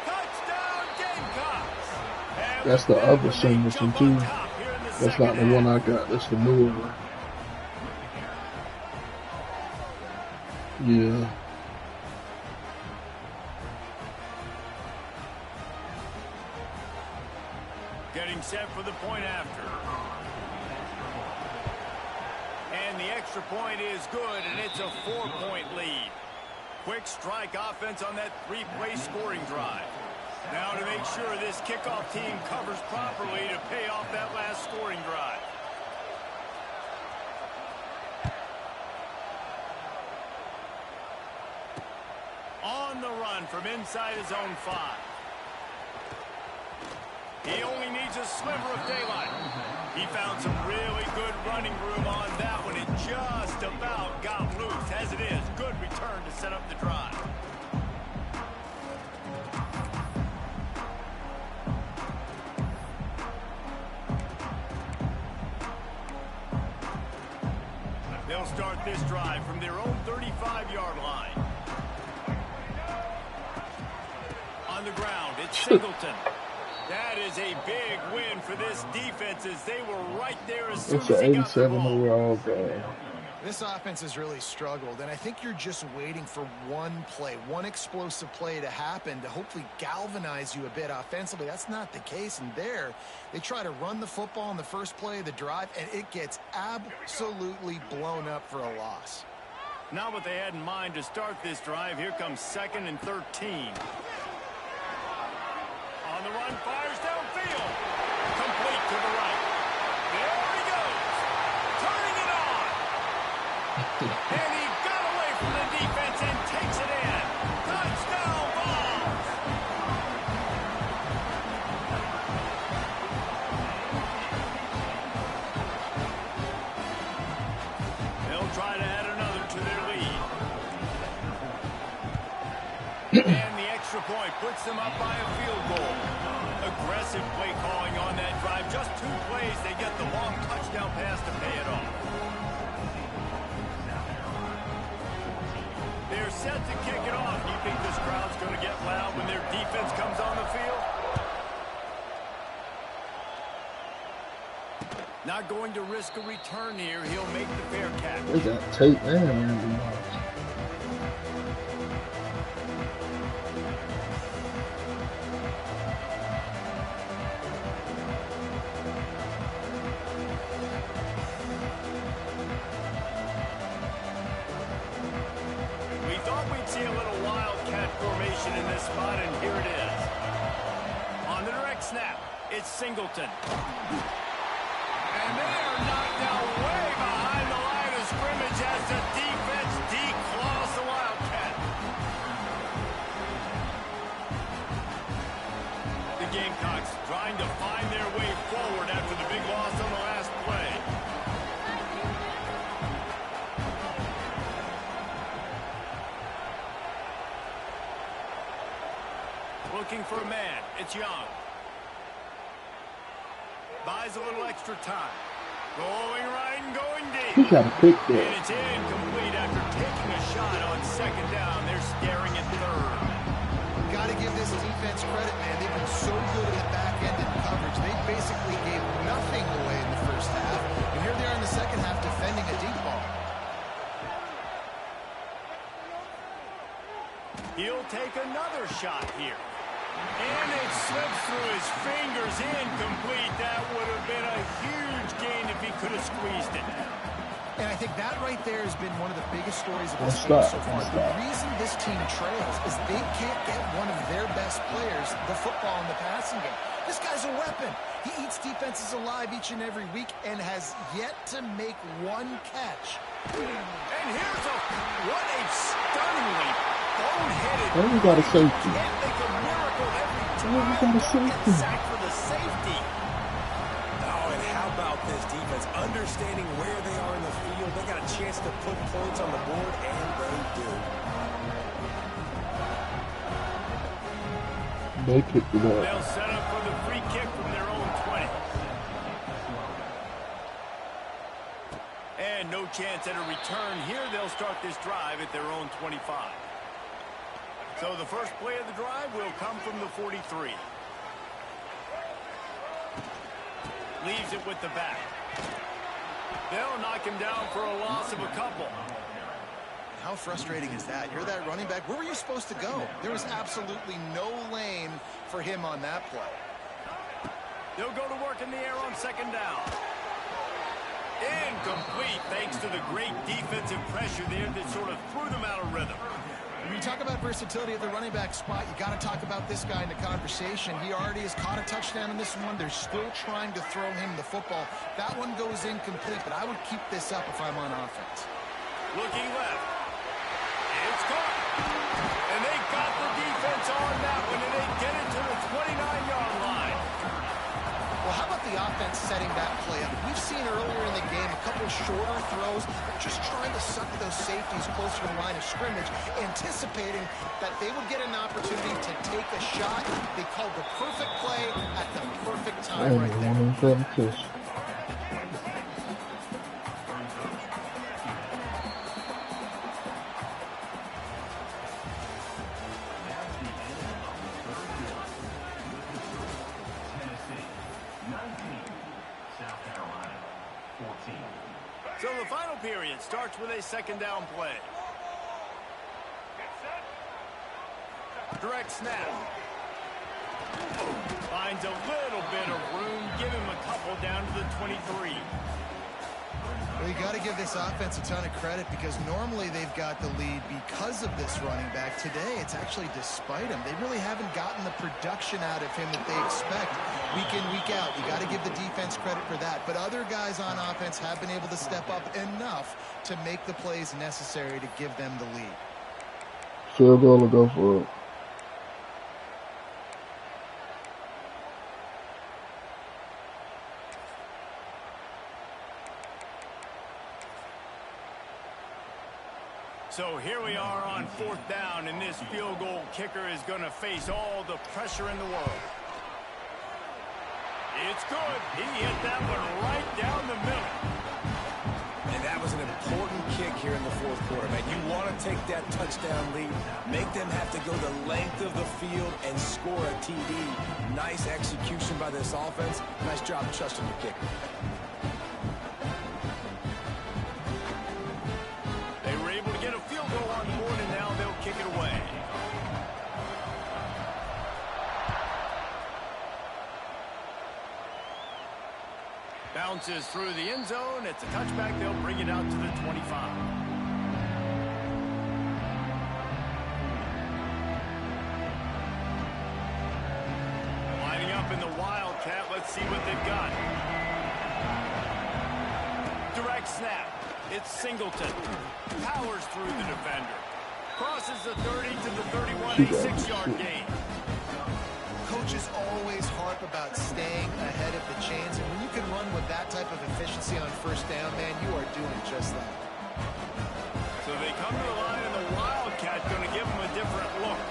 Touchdown, Gamecocks. And That's the other Singleton jump too. on top here in the That's not the second one half. I got. That's the newer one. Yeah. Getting set for the point after. And the extra point is good, and it's a 4-point lead. Quick strike offense on that 3-play scoring drive. Now to make sure this kickoff team covers properly to pay off that last scoring drive. On the run from inside his own 5. He only needs a sliver of daylight. He found some really good running room on that one. It just about got loose. As it is, good return to set up the drive. They'll start this drive from their own 35-yard line. On the ground, it's Singleton. That is a big win for this defense as they were right there as soon It's as an he got the 87 ball. overall game. This offense has really struggled, and I think you're just waiting for one play, one explosive play to happen to hopefully galvanize you a bit offensively. That's not the case, and there they try to run the football in the first play of the drive, and it gets absolutely blown up for a loss. Not what they had in mind to start this drive. Here comes 2nd and 13. On the run, fires downfield. Complete to the right. There he goes. Turning it on. And he got away from the defense and takes it in. Touchdown Vols. They'll try to add another to their lead. And the extra point puts them up by a field goal. Aggressive play calling on that drive. Just 2 plays, they get the long touchdown pass to pay it off. They're set to kick it off. Do you think this crowd's going to get loud when their defense comes on the field? Not going to risk a return here. He'll make the fair catch. They got tape and Randy Moss. We thought we'd see a little wildcat formation in this spot, and here it is. On the direct snap, it's Singleton. And they are knocked down way behind the line of scrimmage as the defense declaws the Wildcat. The Gamecocks trying to find their way forward after the big loss on the last play. Looking for a man. It's Young. Buys a little extra time. Going right and going He deep. got a pick And there. it's incomplete after taking a shot on 2nd down. They're staring at 3rd. Got to give this defense credit, man. They've been so good in the back end in coverage. They basically gave nothing away in the first half, and here they are in the second half defending a deep ball. He'll take another shot here. And it slips through his fingers, incomplete. that would have been a huge gain if he could have squeezed it. And I think that right there has been one of the biggest stories of Don't this game stop, so far. don't The stop. reason this team trails is they can't get one of their best players the football in the passing game. This guy's a weapon. He eats defenses alive each and every week and has yet to make one catch. And here's what a stunningly boneheaded. Oh, we got a safety. Can't make a miracle every Oh, time. we got a safety. Sack for the safety. Oh, and how about this defense? Understanding where they are in the field, they got a chance to put points on the board, and they do. They picked it up. They'll set up for the free kick from their own 20. And no chance at a return here. They'll start this drive at their own 25. So the first play of the drive will come from the 43. Leaves it with the back. They'll knock him down for a loss of a couple. How frustrating is that? You're that running back. Where were you supposed to go? There was absolutely no lane for him on that play. They'll go to work in the air on second down. Incomplete thanks to the great defensive pressure there that sort of threw them out of rhythm. When you talk about versatility at the running back spot, you got to talk about this guy in the conversation. He already has caught a touchdown in this one. They're still trying to throw him the football. That one goes incomplete, but I would keep this up if I'm on offense. Looking left. It's caught. And they got the defense on that one, and they get it to the 29-yard line. Well, how about the offense setting that play up? We've seen earlier in the game a couple shorter throws, just trying to suck those safeties closer to the line of scrimmage, anticipating that they would get an opportunity to take a shot. They called the perfect play at the perfect time right there. So the final period starts with a second down play. Direct snap. Finds a little bit of room. Give him a couple down to the 23. Well, you got to give this offense a ton of credit because normally they've got the lead because of this running back. Today, it's actually despite him. They really haven't gotten the production out of him that they expect week in, week out. You got to give the defense credit for that. But other guys on offense have been able to step up enough to make the plays necessary to give them the lead. Field goal to go for it. So here we are on fourth down, and this field goal kicker is going to face all the pressure in the world. It's good. He hit that one right down the middle. And that was an important kick here in the fourth quarter, man. You want to take that touchdown lead, make them have to go the length of the field and score a TD. Nice execution by this offense. Nice job trusting the kicker. They were able to get a field goal on the board, and now they'll kick it away. Bounces through the end zone. It's a touchback. They'll bring it out to the 25. Lining up in the Wildcat. Let's see what they've got. Direct snap. It's Singleton. Powers through the defender. Crosses the 30 to the 31, a 6-yard gain. Coaches always harp about staying ahead of the chains, and when you can run with that type of efficiency on first down, man, you are doing just that. So they come to the line, and the Wildcat going to give them a different look.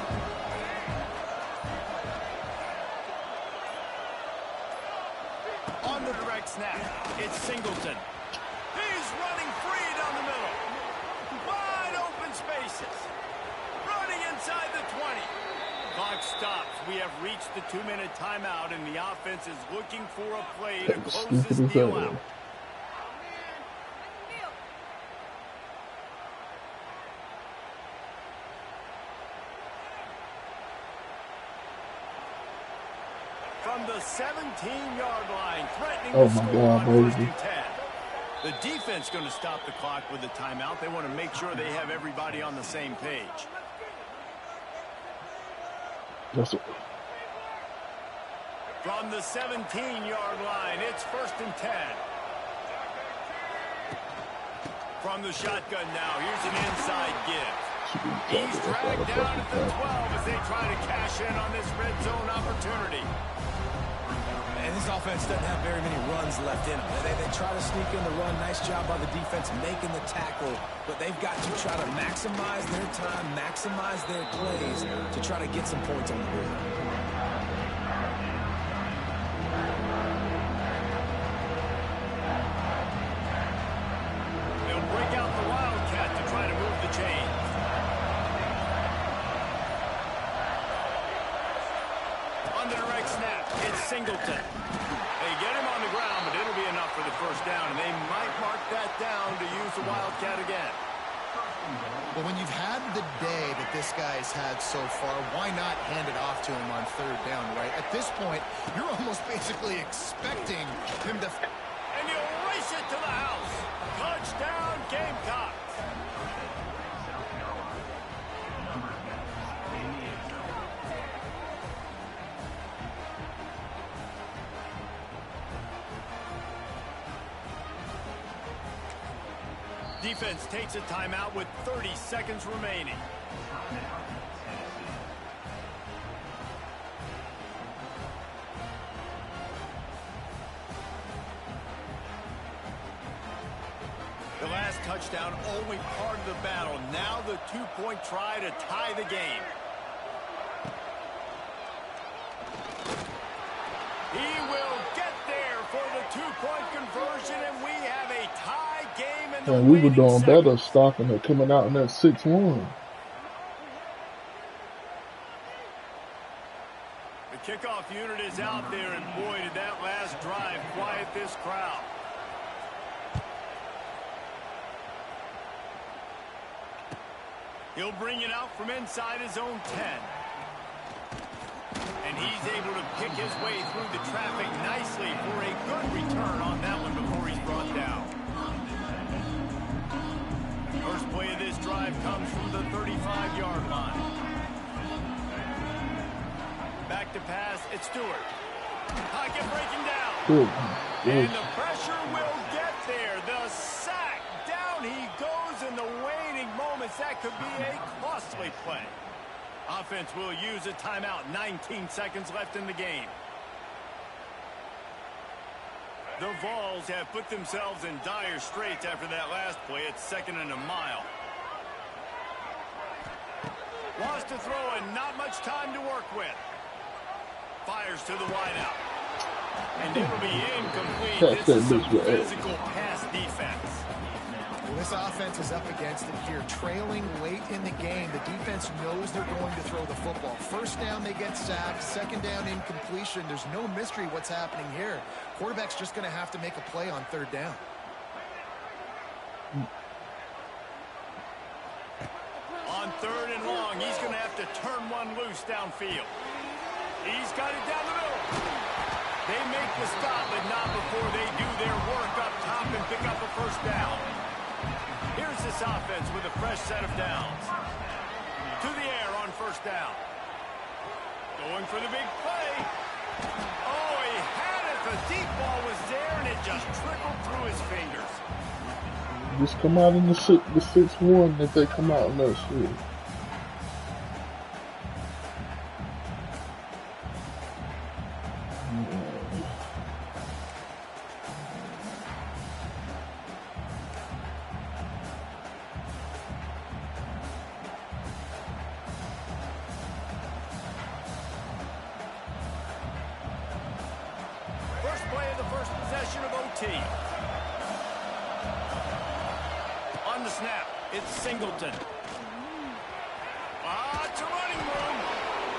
On the direct snap, it's Singleton. He's running free down the middle. Wide open spaces. Running inside the 20. Clock stops. We have reached the 2-minute timeout, and the offense is looking for a play to close this deal out. From the 17-yard line, threatening Oh to my score God, on 1st baby. and 10. The defense going to stop the clock with the timeout. They want to make sure they have everybody on the same page. That's it. From the 17-yard line, it's 1st and 10. From the shotgun now, here's an inside give. He's dragged down at the 12 as they try to cash in on this red zone opportunity. And this offense doesn't have very many runs left in them. They try to sneak in the run. Nice job by the defense making the tackle. But they've got to try to maximize their time, maximize their plays to try to get some points on the board. They'll break out the Wildcat to try to move the chains. On the direct snap, it's Singleton. They get him on the ground, but it'll be enough for the first down, and they might mark that down to use the Wildcat again. Well, when you've had the day that this guy's had so far, why not hand it off to him on 3rd down, right? At this point, you're almost basically expecting him to... And you'll race it to the house. Touchdown, Gamecocks. Defense takes a timeout with 30 seconds remaining. The last touchdown only part of the battle. Now the two-point try to tie the game. He will get there for the two-point conversion, and we have a tie game in the And we were doing waning better seconds. stopping it coming out in that 6-1. The kickoff unit is out there, and boy, did that last drive quiet this crowd. He'll bring it out from inside his own 10. And he's able to pick his way through the traffic nicely for a good return on that one before he's brought down. First play of this drive comes from the 35-yard line. Back to pass, it's Stewart. Pocket breaking down. Good. And the pressure will get there. The sack. Down he goes in the waning moments. That could be a costly play. Offense will use a timeout. 19 seconds left in the game. The Vols have put themselves in dire straits after that last play. It's 2nd and a mile. Wants to throw and not much time to work with. Fires to the wideout. And it'll be incomplete. This is some physical pass defense. Well, this offense is up against it here. Trailing late in the game, the defense knows they're going to throw the football. 1st down, they get sacked. 2nd down, incompletion. There's no mystery what's happening here. Quarterback's just going to have to make a play on 3rd down. On 3rd and long, he's going to have to turn one loose downfield. He's got it down the middle. They make the stop, but not before they do their work up top and pick up a 1st down. Here's this offense with a fresh set of downs. To the air on 1st down. Going for the big play. Oh, he had it. The deep ball was there, and it just trickled through his fingers. Just come out in the 6-1 if they come out in that shit. First play of the first possession of OT. On the snap, it's Singleton. It's a running room.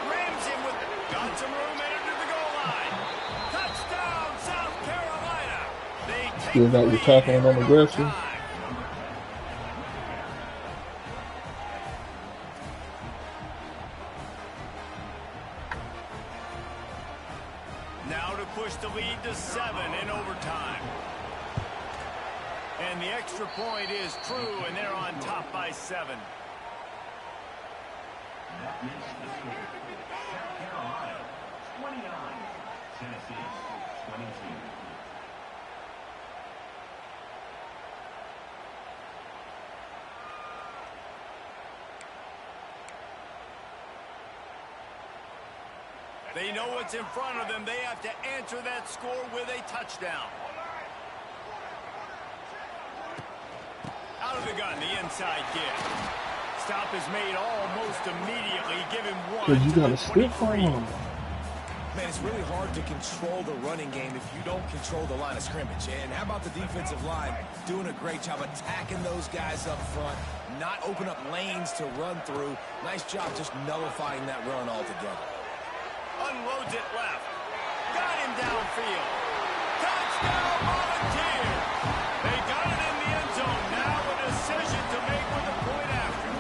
Rams him with got some room entered to the goal line. Touchdown, South Carolina. They take Still got the your lead tackling here on in aggressive. overtime. Now to lead to 7 in overtime. And the extra point is true, and they're on top by 7. That makes the score South Carolina 29, Tennessee 22. They know what's in front of them. They have to answer that score with a touchdown. Out of the gun, the inside kick. Stop is made almost immediately. Give him one. Because you to got the to stiff 23. on. Man, it's really hard to control the running game if you don't control the line of scrimmage. And how about the defensive line doing a great job attacking those guys up front, not open up lanes to run through. Nice job just nullifying that run altogether. Unloads it left. Got him downfield. Touchdown, Volunteers. They got it in the end zone. Now a decision to make with the point after.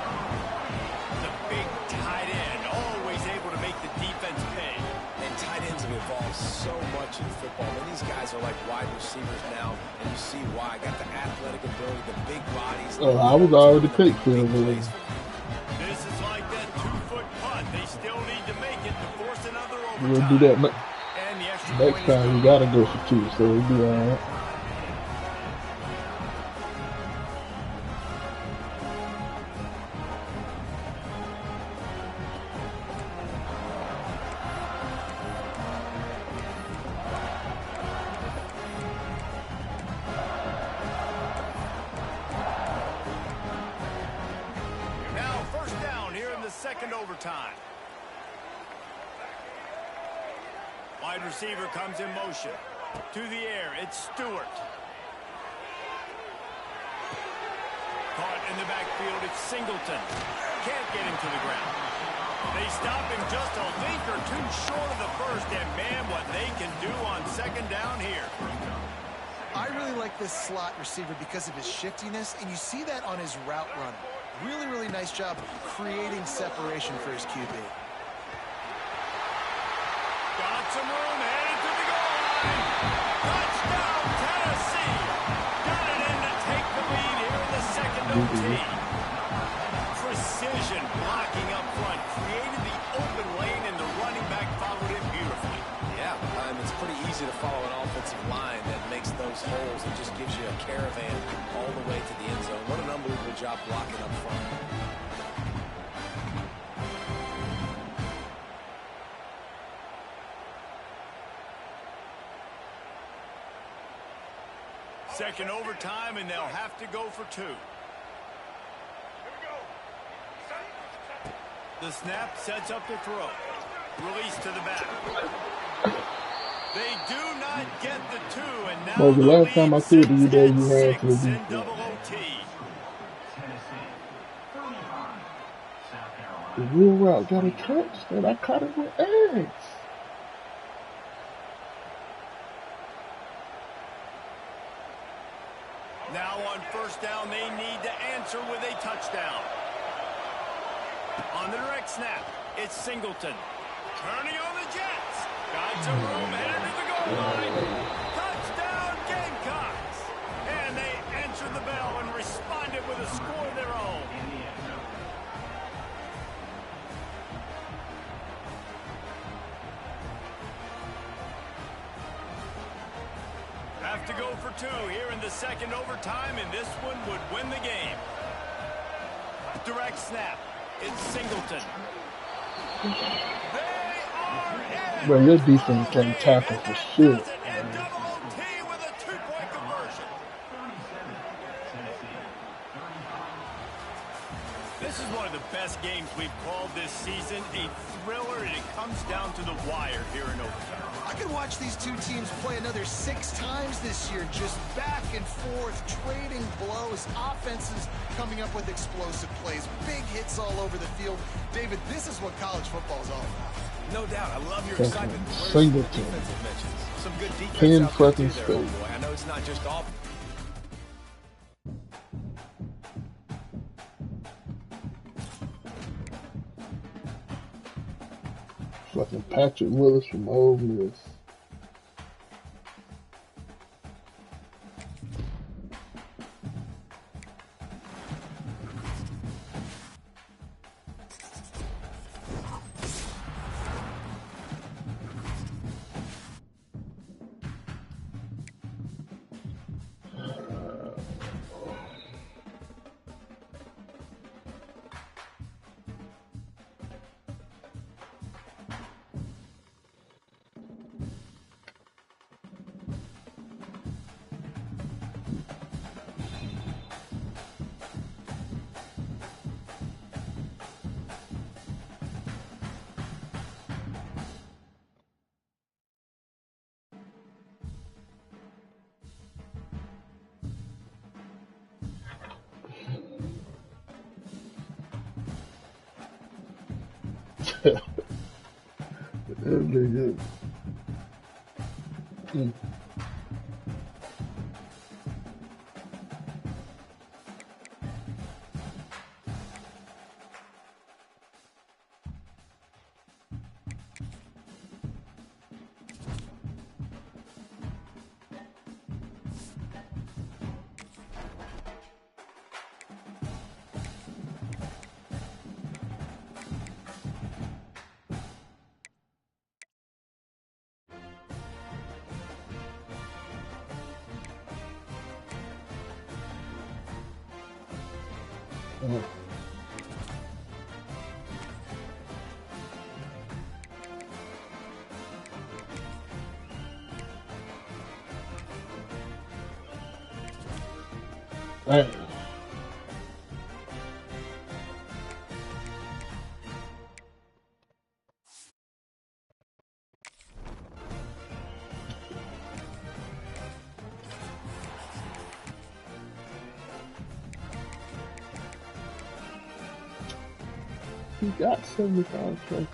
The big tight end, always able to make the defense pay. And tight ends have evolved so much in football. And these guys are like wide receivers now, and you see why. Got the athletic ability, the big bodies. Oh, I was already picked for it. This is like that 2-foot punt. They still need to make it to force another overtime. We'll do that And the extra next point is time. We got to go for 2, so we'll be all right. Now first down here in the second overtime. Wide receiver comes in motion. To the air, it's Stewart. Caught in the backfield, it's Singleton. Can't get him to the ground. They stop him just a link or two short of the first, and man, what they can do on second down here. I really like this slot receiver because of his shiftiness, and you see that on his route run. Really, really nice job creating separation for his QB. Got some room, headed to the goal line. Touchdown, Tennessee. Got it in to take the lead here in the second OT. Precision blocking up front. Created the open lane, and the running back followed it beautifully. Yeah, it's pretty easy to follow an offensive line that makes those holes and just gives you a caravan all the way to the end zone. What an unbelievable job blocking up front. Second overtime, and they'll have to go for 2. The snap sets up the throw. Release to the back. They do not get the 2, and now Well, the last time I threw it to you there, you had to six do in double OT. Tennessee 35, South Carolina. the real route got a touch, and I caught it with eggs. Now on first down, they need to answer with a touchdown. On the direct snap, it's Singleton. Turning on the Jets. Got some room, headed to the goal line. Touchdown, Gamecocks. And they answered the bell and responded with a score of their own. Have to go for 2 here in the second overtime, and this one would win the game. Direct snap. It's Singleton. They are in. Bro, your defense can't tackle for shit. Does it in double OT with a 2-point conversion. This is one of the best games we've called this season. A thriller, and it comes down to the wire here in overtime. I could watch these two teams play another 6 times this year, just back and forth, trading blows, offenses coming up with explosive plays, big hits all over the field. David, this is what college football is all about. No doubt. I love your That's excitement. a Where's single the team. defensive mentions? Some good defense Pin out there, fucking too, there, space. boy. I know it's not just all. Fucking Patrick Willis from Ole Miss. That nigga. Mm. Mm. Right. He got 75 catches.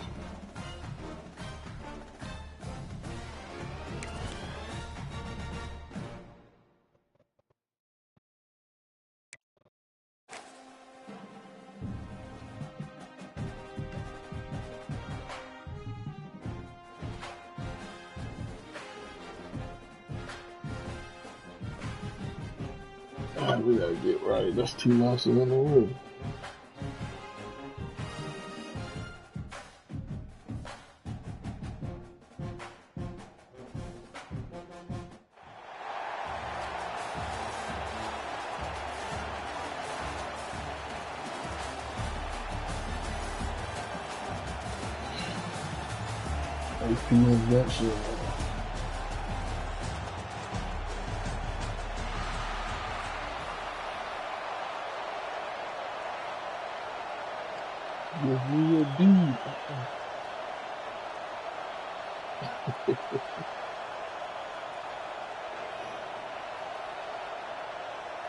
Ah, we gotta get right. That's 2 losses in a row. APM that shit. Give me a D.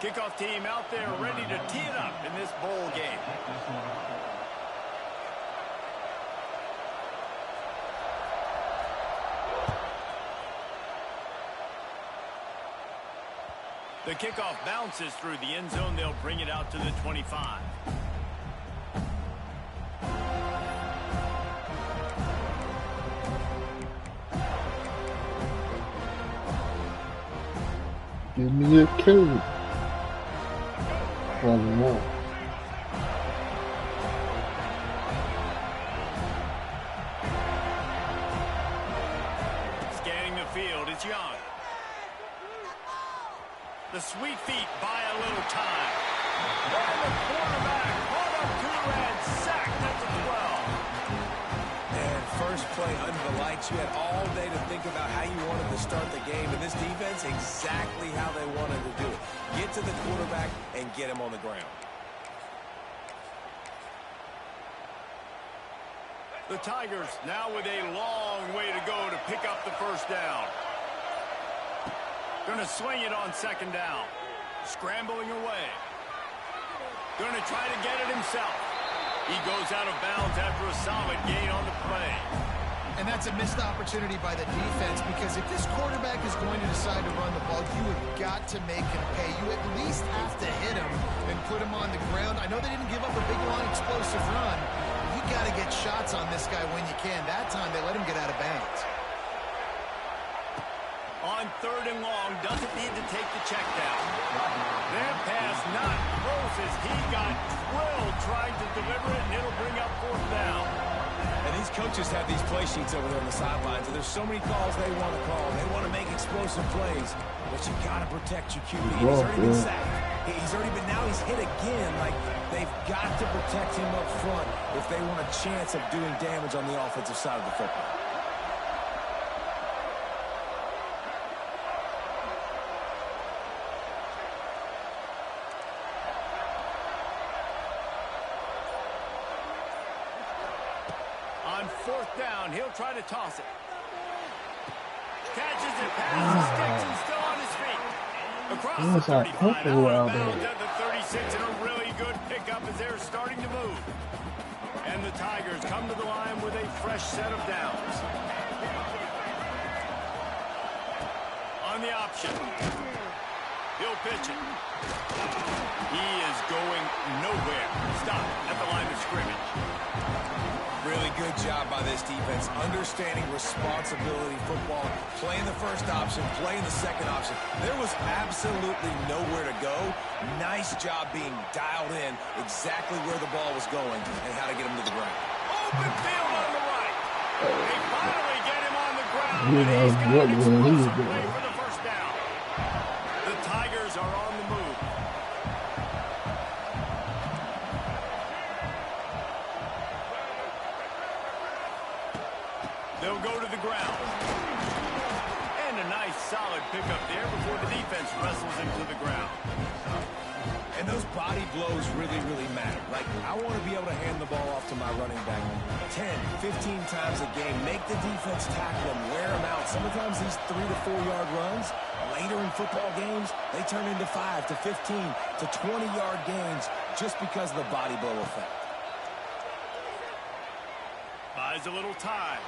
Kickoff team out there ready to tee it up in this bowl game. The kickoff bounces through the end zone. They'll bring it out to the 25. Give me a K. Probably not. Scanning the field, it's Young. The sweet feet buy a little time. And the quarterback brought up to and sacked at the 12. And first play under the lights. You had all day to think about how you wanted to start the game. And this defense, exactly how they wanted to do it. Get to the quarterback and get him on the ground. The Tigers now with a long way to go to pick up the first down. Going to swing it on second down. Scrambling away. Going to try to get it himself. He goes out of bounds after a solid gain on the play. And that's a missed opportunity by the defense, because if this quarterback is going to decide to run the ball, you have got to make him pay. You at least have to hit him and put him on the ground. I know they didn't give up a big, long, explosive run. You got to get shots on this guy when you can. That time they let him get out of bounds. On third and long, doesn't need to take the check down. That pass not close as he got drilled trying to deliver it, and it'll bring up fourth down. And these coaches have these play sheets over there on the sidelines, and there's so many calls they want to call. They want to make explosive plays, but you got to protect your QB. He's already been sacked. He's already been, now he's hit again. Like, they've got to protect him up front if they want a chance of doing damage on the offensive side of the football. Fourth down, he'll try to toss it. Catches it, passes, sticks, and still on his feet. Across the 35, out of bounds at the 36, and a really good pickup as they're starting to move. And the Tigers come to the line with fresh set of downs. On the option. He'll pitch it. He is going nowhere. Stop at the line of scrimmage. Really good job by this defense, understanding responsibility football, playing the first option, playing the second option. There was absolutely nowhere to go. Nice job being dialed in exactly where the ball was going and how to get him to the ground. Open field on the right. They finally get him on the ground. You And know he's got what an one he was explosive play doing. for the first down. The Tigers are on the move. They'll go to the ground. And a nice solid pickup there before the defense wrestles him to the ground. And those body blows really, really matter. Like, I want to be able to hand the ball off to my running back 10, 15 times a game. Make the defense tackle him, wear him out. Sometimes these 3 to 4 yard runs, later in football games, they turn into 5 to 15 to 20 yard gains just because of the body blow effect. Buys a little time.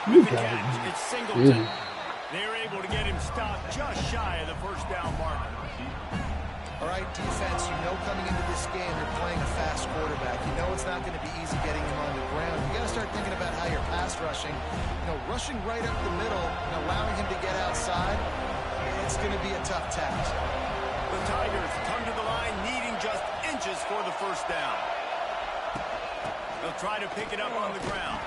You With the got catch, it. it's Singleton. Yeah. They're able to get him stopped just shy of the first down marker. All right, defense, you know coming into this game you're playing a fast quarterback. You know it's not going to be easy getting him on the ground. You got to start thinking about how you're pass rushing. Rushing right up the middle and allowing him to get outside, it's going to be a tough task. The Tigers come to the line needing just inches for the first down. They'll try to pick it up on the ground.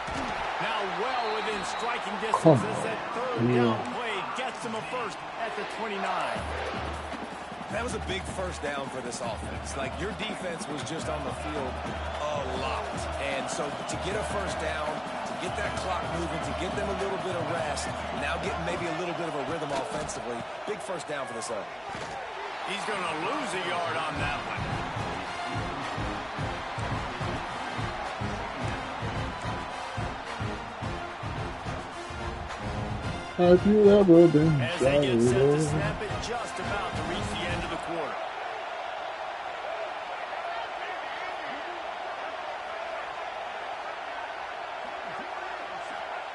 Now well within striking distance as that third down play gets them a first at the 29. That was a big first down for this offense. Like, your defense was just on the field a lot. And so to get a first down, to get that clock moving, to get them a little bit of rest, now getting maybe a little bit of a rhythm offensively, big first down for this offense. He's going to lose a yard on that one. Have you ever been As they get set to shy? snap it, just about to reach the end of the quarter.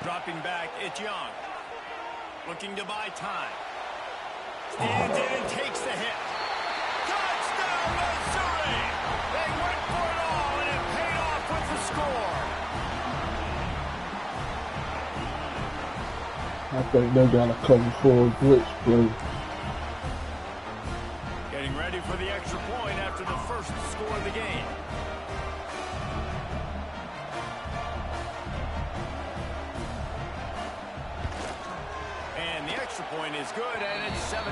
Dropping back, it's Young. Looking to buy time. Stands in and takes the hit. Touchdown, Missouri! They went for it all, and it paid off with the score. I think they got a cover for a blitz play. Getting ready for the extra point after the first score of the game. And the extra point is good, and it's 7-0.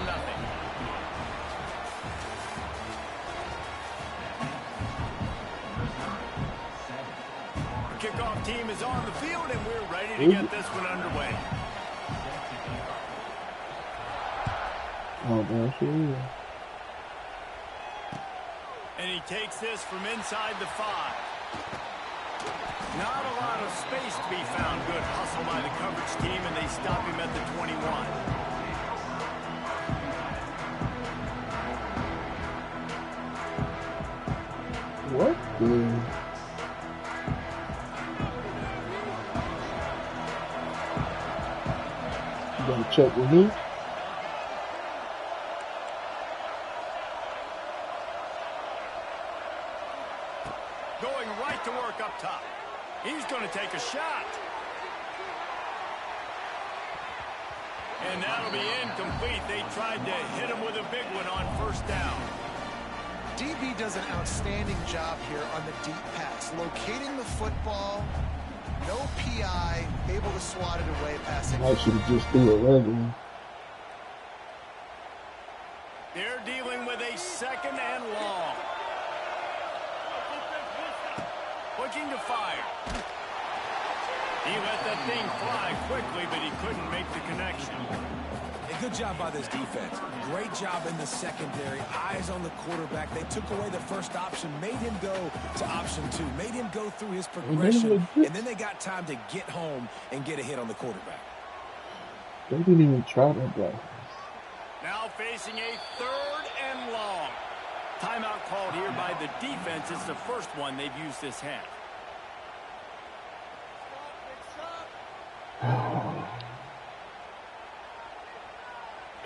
The kickoff team is on the field, and we're ready to get this one underway. Oh, man, sure is. And he takes this from inside the 5. Not a lot of space to be found. Good hustle by the coverage team, and they stop him at the 21. What the? You gotta check with me. Going right to work up top. He's going to take a shot. And that'll be incomplete. They tried to hit him with a big one on first down. DB does an outstanding job here on the deep pass. Locating the football, no PI, able to swat it away passing. I should have just threw it regular. They're dealing with a second and long. Looking to fire. He let that thing fly quickly, but he couldn't make the connection. A good job by this defense. Great job in the secondary. Eyes on the quarterback. They took away the first option, made him go to option 2, made him go through his progression, and then they got time to get home and get a hit on the quarterback. They didn't even try that guy. Now facing a third and long. Timeout called here by the defense. It's the first one they've used this half.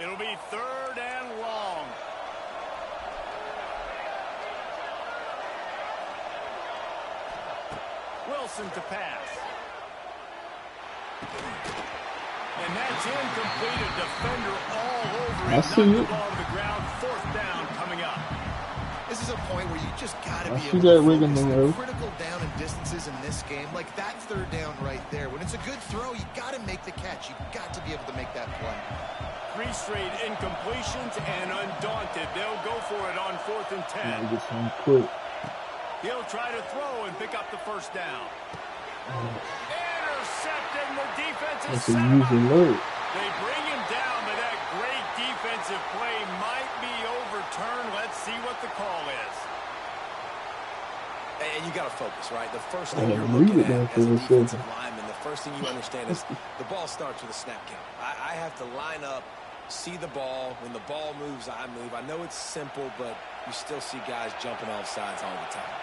It'll be 3rd and long. Wilson to pass. And that's incomplete. A defender all over him. Knocked the ball to the ground. 4th down coming up. This is a point where you just got to be see able that to rigging focus. the The road. critical down and distances in this game, like that 3rd down right there. When it's a good throw, you got to make the catch. You've got to be able to make that play. 3 straight incompletions, and undaunted, they'll go for it on 4th and 10. Get some quick. He'll try to throw and pick up the 1st down. Intercepted, and the defense is That's a set him user up. alert. They bring him down, but that great defensive play might be overturned. Let's see what the call is. And you got to focus, right? The first thing Yeah, you're read looking it down at for as a a defensive second. lineman, the first thing you understand is the ball starts with a snap count. I have to line up, see the ball. When the ball moves, I move. I know it's simple, but you still see guys jumping off sides all the time.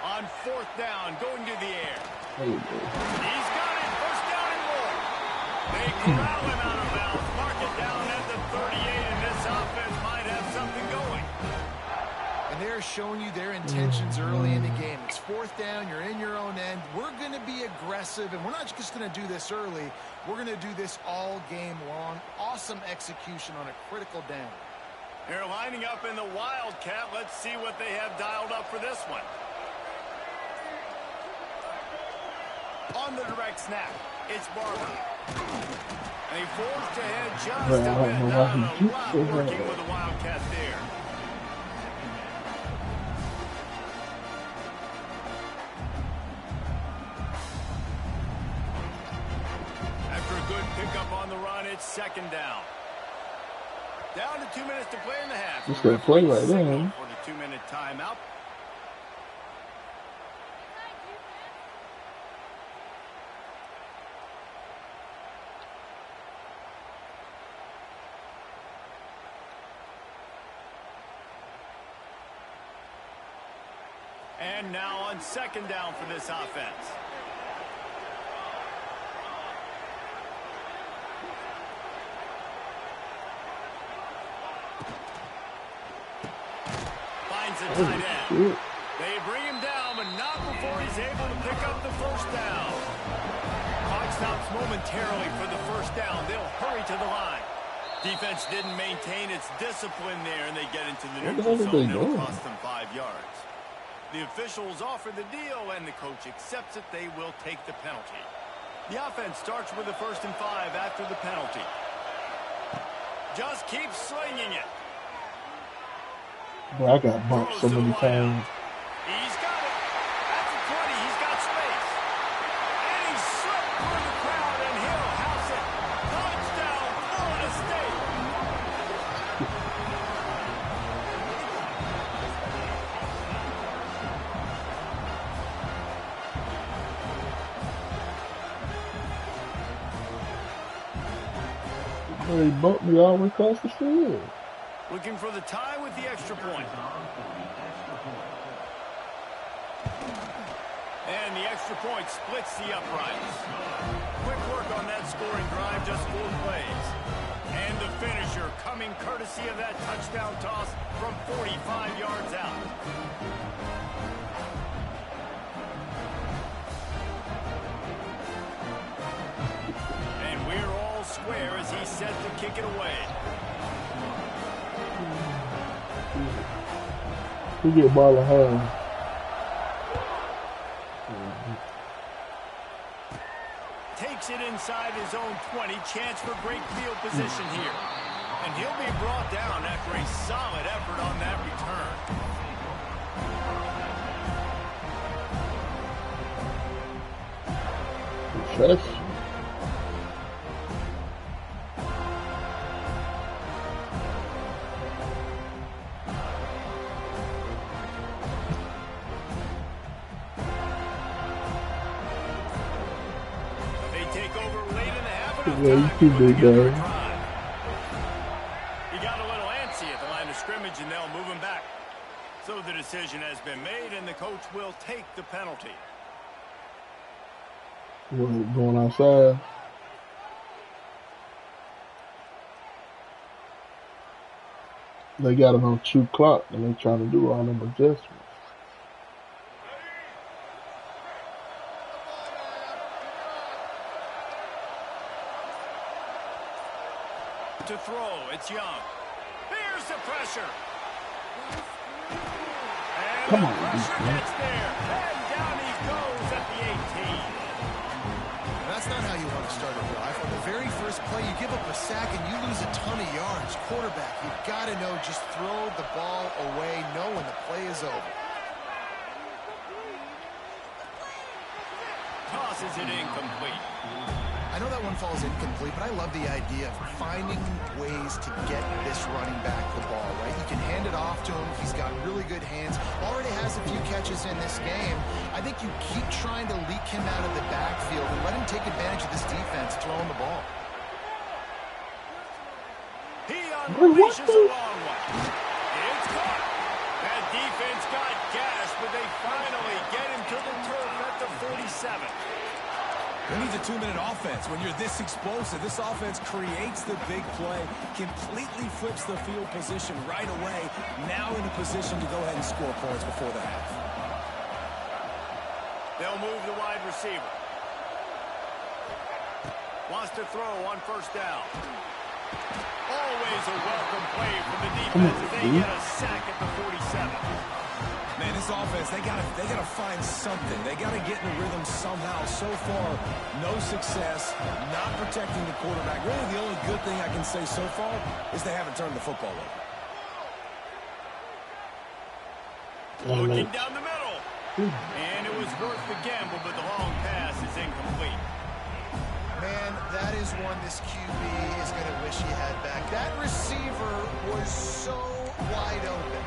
On 4th down, going to the air. There you go. He's got it. 1st down and more. They corral him out of bounds. Mark it down at the 38, and this offense might have something going. And they're showing you their intentions early in the game. It's 4th down. You're in your own end. We're going to be aggressive, and we're not just going to do this early. We're going to do this all game long. Awesome execution on a critical down. They're lining up in the Wildcat. Let's see what they have dialed up for this one. On the direct snap, it's Barber. And he forced ahead just a bit. Not a lot working with the Wildcat there. After a good pickup on the run, it's 2nd down. Down to 2 minutes to play in the half. Just gotta play right there. For the 2-minute timeout. And now on 2nd down for this offense. Finds a tight end. They bring him down, but not before he's able to pick up the 1st down. Clock stops momentarily for the 1st down. They'll hurry to the line. Defense didn't maintain its discipline there, and they get into the neutral zone. It'll cost them 5 yards. The officials offer the deal, and the coach accepts it. They will take the penalty. The offense starts with a 1st and 5 after the penalty. Just keeps slinging it. Bro, I got bumped so many times. He's got it. At the 20, he's got space. And he slipped through the crowd, and he'll house it. Touchdown, Florida State. They bumped me all the way across the field. Looking for the tie with the extra point. And the extra point splits the uprights. Quick work on that scoring drive, just 4 plays. And the finisher coming courtesy of that touchdown toss from 45 yards out. And we're all square as he's set to kick it away. He get ball in hand. Takes it inside his own 20. Chance for great field position here. And he'll be brought down after a solid effort on that return. Success. Yeah, you too big, guy. He got a little antsy at the line of scrimmage, and they'll move him back. So So the decision has been made, and the coach will take the penalty. What, going outside? They got it on 2 o'clock, and they're trying to do all them adjustments. To throw, it's Young. Here's the pressure. And Come the on, pressure man. gets there. And down he goes at the 18. That's not how you want to start a drive. On the very first play, you give up a sack and you lose a ton of yards. Quarterback, you've got to know, just throw the ball away, know when the play is over. Tosses it incomplete. I know that one falls incomplete, but I love the idea of finding ways to get this running back the ball, right? You can hand it off to him. He's got really good hands. Already has a few catches in this game. I think you keep trying to leak him out of the backfield and let him take advantage of this defense throwing the ball. He unleashes a long one. It's caught. That defense got gashed, but they finally get him to the turf at the 47. Who needs a 2-minute offense? When you're this explosive, this offense creates the big play, completely flips the field position right away, now in a position to go ahead and score points before the half. They'll move the wide receiver. Wants to throw on first down. Always a welcome play from the defense as they get a sack at the 47. Man, this offense, they gotta find something. They gotta get in a rhythm somehow. So far, no success, not protecting the quarterback. Really, the only good thing I can say so far is they haven't turned the football over. Looking down the middle. And it was worth the gamble, but the long pass is incomplete. Man, that is one this QB is going to wish he had back. That receiver was so wide open.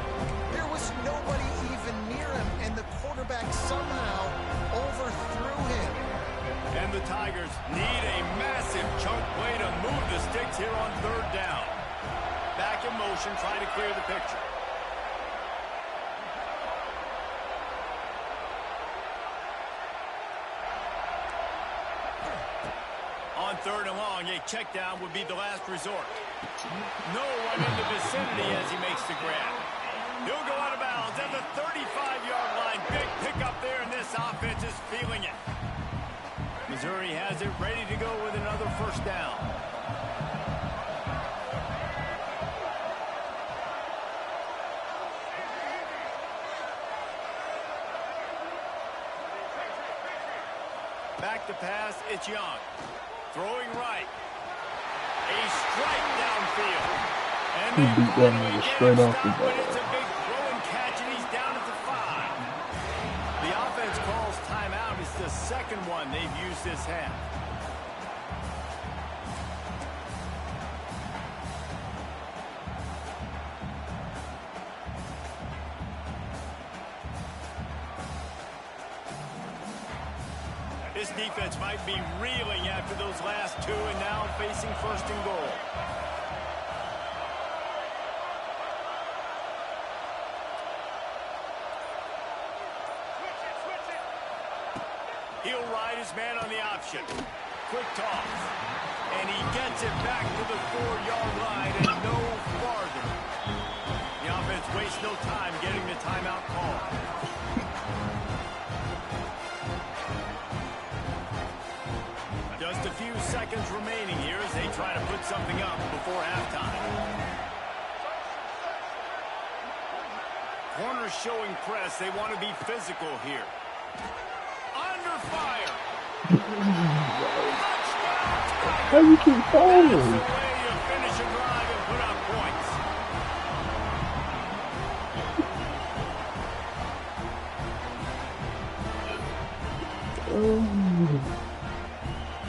There was nobody even near him, and the quarterback somehow overthrew him. And the Tigers need a massive chunk play to move the sticks here on third down. Back in motion, trying to clear the picture. On third and long, a check down would be the last resort. No one in the vicinity as he makes the grab. He'll go out of bounds at the 35-yard line. Big pickup there, and this offense is feeling it. Missouri has it ready to go with another first down. Back to pass, it's Young. Throwing right. A strike downfield. And He they beat that finally nigga get straight him off the stopped, but ball. it's a big throwing catch, and he's down at the 5. The offense calls timeout. It's the second one they've used this half. This defense might be reeling after those last two and now facing first and goal. He'll ride his man on the option. Quick toss. And he gets it back to the 4-yard line and no farther. The offense wastes no time getting the timeout call. Just a few seconds remaining here as they try to put something up before halftime. Corners showing press. They want to be physical here. Under fire. How you keep That's falling? the way you finish a drive and put up points.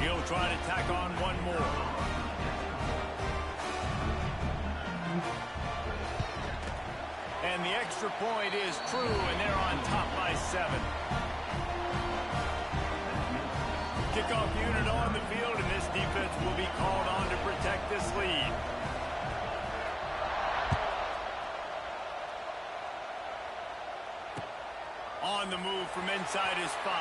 He'll try to tack on one more. And the extra point is true, and they're on top by 7. Kickoff unit on the field, and this defense will be called on to protect this lead. On the move from inside his 5.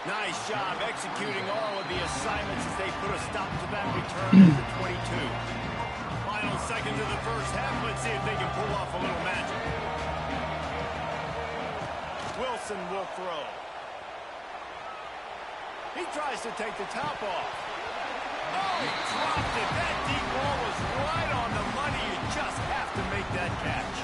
Nice job executing all of the assignments as they put a stop to that return at the 22. Final seconds of the first half. Let's see if they can pull off a little magic. Wilson will throw. He tries to take the top off. Oh, he dropped it. That deep ball was right on the money. You just have to make that catch.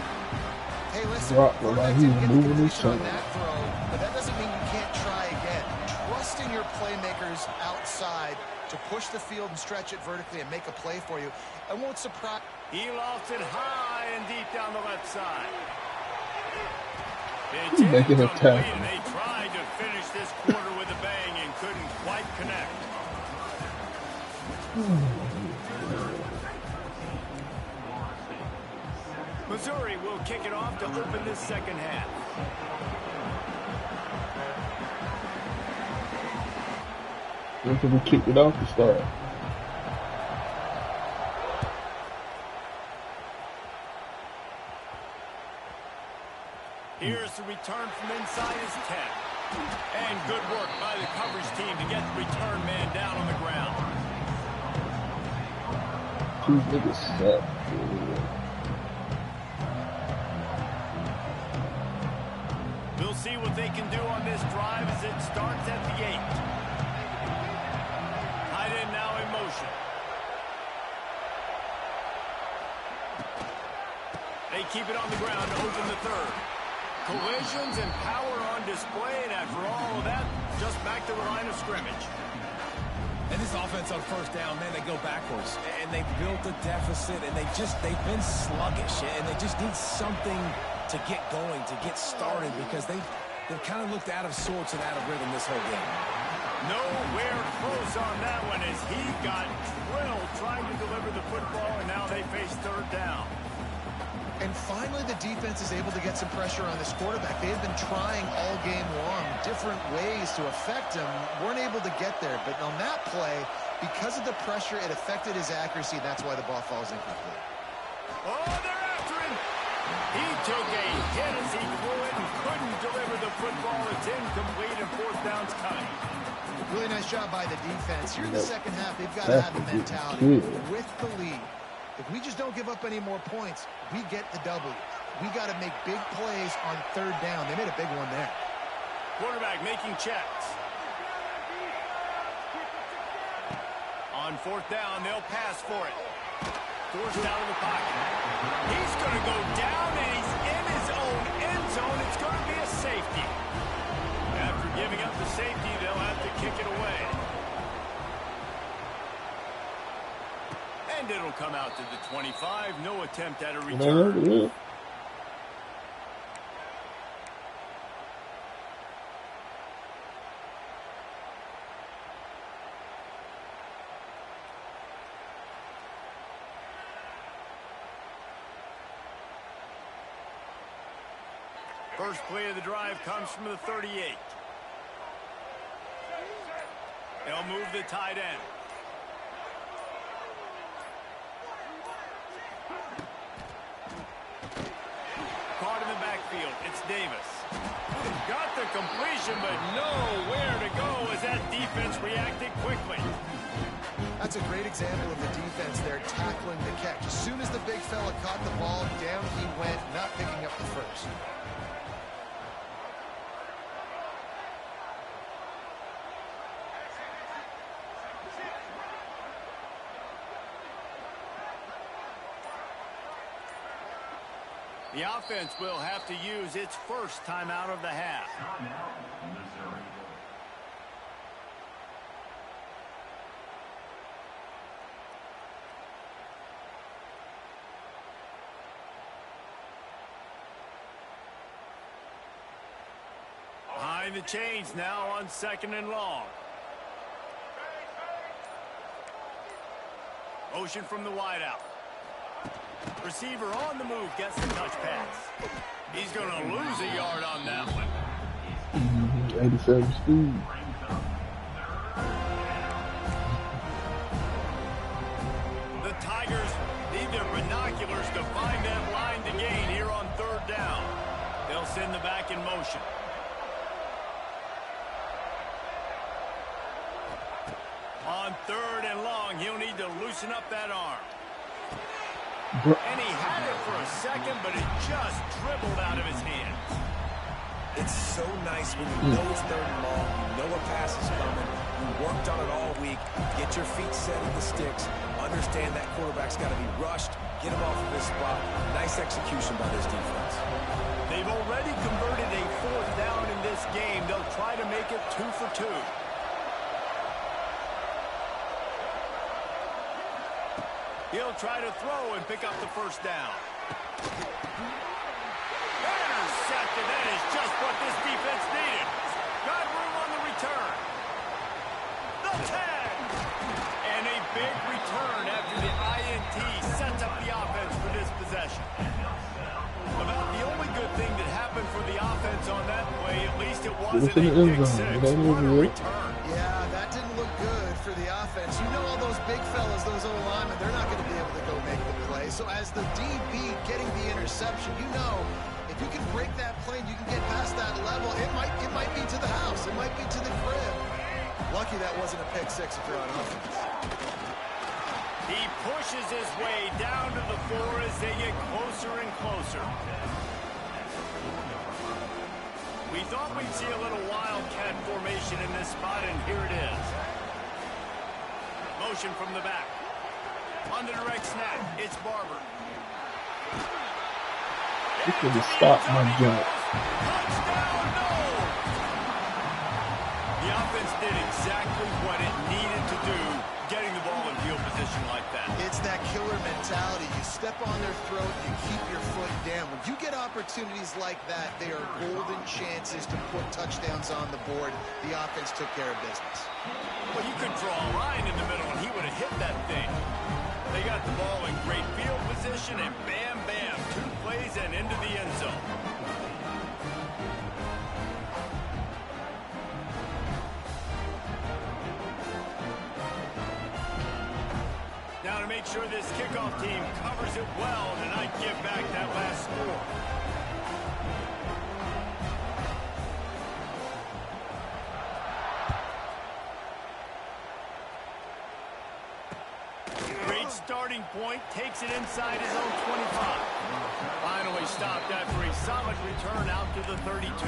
Hey, listen, Right, like he was moving his on shoulder. that throw, but that doesn't mean you can't try again. Trusting your playmakers outside to push the field and stretch it vertically and make a play for you. I won't surprise. He lost it high and deep down the left side. It He's making a didn't tackle. complete, and they tried to finish this quarter with a bang and couldn't quite connect. Missouri will kick it off to open this second half. After we kicked it off the start. Here's the return from inside his 10. And good work by the coverage team to get the return man down on the ground. Two niggas suck. We'll see what they can do on this drive as it starts at the 8. Tight end now in motion. They keep it on the ground to open the third. Collisions and power on display, and after all of that, just back to the line of scrimmage. And this offense on first down, man, they go backwards. And they built a deficit, and they've been sluggish. And they just need something to get going, to get started, because they've kind of looked out of sorts and out of rhythm this whole game. Nowhere close on that one as he got drilled trying to deliver the football, and now they face third down. And finally, the defense is able to get some pressure on this quarterback. They've been trying all game long different ways to affect him. Weren't able to get there. But on that play, because of the pressure, it affected his accuracy. And that's why the ball falls incomplete. Oh, they're after him. He took a hit as he threw it and couldn't deliver the football. It's incomplete and fourth down's coming. Really nice job by the defense. Here in the second half, they've got to have the mentality with the lead. If we just don't give up any more points, we get the W. We got to make big plays on third down. They made a big one there. Quarterback making checks. On fourth down, they'll pass for it. Forced out of the pocket. He's going to go down, and he's in his own end zone. It's going to be a safety. After giving up the safety, they'll have to kick it away. And it'll come out to the 25. No attempt at a return. First play of the drive comes from the 38. They'll move the tight end. Caught in the backfield. It's Davis. Got the completion, but nowhere to go as that defense reacted quickly. That's a great example of the defense there tackling the catch. As soon as the big fella caught the ball, down he went, not picking up the first. The offense will have to use its first timeout of the half. Timeout, Missouri. Behind the chains now on second and long. Motion from the wideout. Receiver on the move gets the touch pass. He's going to lose a yard on that one. 87 speed. The Tigers need their binoculars to find that line to gain here on third down. They'll send the back in motion. On 3rd and long, he'll need to loosen up that arm. And he had it for a second, but it just dribbled out of his hands. It's so nice when you know it's 3rd and long, you know a pass is coming, you worked on it all week, get your feet set at the sticks, understand that quarterback's got to be rushed, get him off of this spot. Nice execution by this defense. They've already converted a 4th down in this game. They'll try to make it 2 for 2. He'll try to throw and pick up the 1st down. Intercepted. That is just what this defense needed. Got room on the return. The tag. And a big return after the INT sets up the offense for this possession. About the only good thing that happened for the offense on that play, at least it wasn't a big 6. What a return. Yeah, that didn't look good for the offense. You know all those big fellas, those O-linemen, they're not going to be able to go make the play. So as the DB getting the interception, you know, if you can break that play and you can get past that level, it might be to the house. It might be to the crib. Lucky that wasn't a pick 6 if you're on offense. He pushes his way down to the 4 as they get closer and closer. We thought we'd see a little wildcat formation in this spot, and here it is. Motion from the back. On the direct snap, it's Barber. This is a stop my jump. Touchdown, no! The offense did exactly what it needed to do, getting the ball in field position like that. It's that killer mentality. You step on their throat, you keep your foot down. When you get opportunities like that, they are golden chances to put touchdowns on the board. The offense took care of business. Well, you could draw a line in the middle, and he would have hit that thing. They got the ball in great field position, and bam, bam, 2 plays and into the end zone. Now to make sure this kickoff team covers it well, and I give back that last score. Starting point, takes it inside his own 25. Finally stopped after a solid return out to the 32.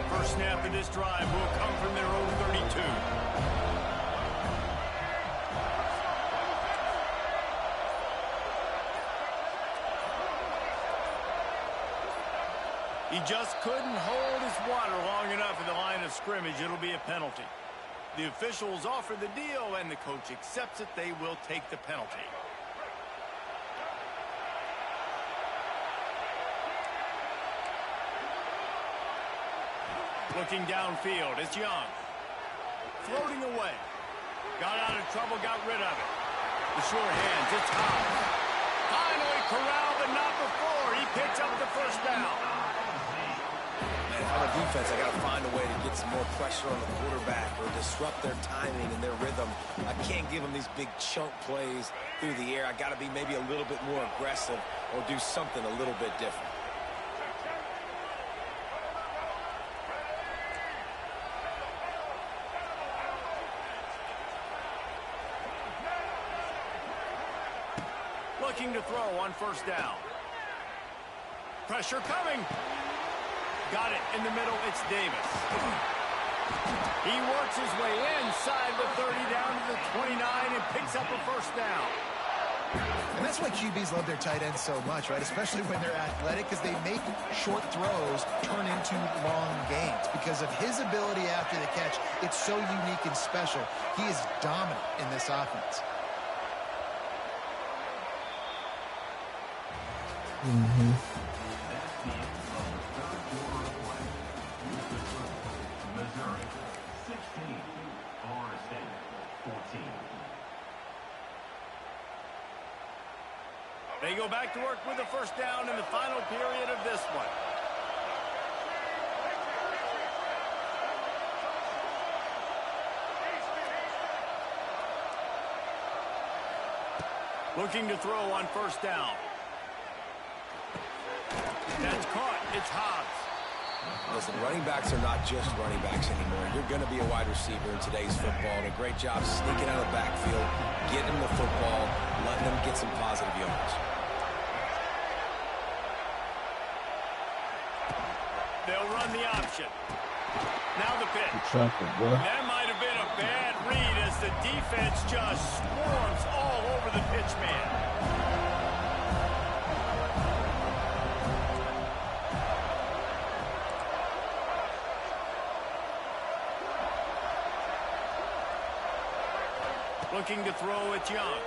First snap of this drive will come from their own 32. He just couldn't hold his water long enough in the line of scrimmage. It'll be a penalty. The officials offer the deal, and the coach accepts it. They will take the penalty. Looking downfield, it's Young. Floating away. Got out of trouble, got rid of it. The sure hands, it's Howe. Finally corralled, but not before. He picks up the 1st down. On a defense, I got to find a way to get some more pressure on the quarterback or disrupt their timing and their rhythm. I can't give them these big chunk plays through the air. I got to be maybe a little bit more aggressive or do something a little bit different. Looking to throw on 1st down. Pressure coming. Got it in the middle. It's Davis. He works his way inside the 30 down to the 29 and picks up a 1st down. And that's why QBs love their tight ends so much, right? Especially when they're athletic, because they make short throws turn into long gains. Because of his ability after the catch, it's so unique and special. He is dominant in this offense. Missouri 16, Florida State 14. They go back to work with the 1st down in the final period of this one. Looking to throw on first down. That's caught. It's Hobbs. Listen, running backs are not just running backs anymore. You're going to be a wide receiver in today's football. And a great job sneaking out of the backfield, getting them the football, letting them get some positive yards. They'll run the option. Now the pitch. That might have been a bad read as the defense just swarms all over the pitch man. Looking to throw it Young.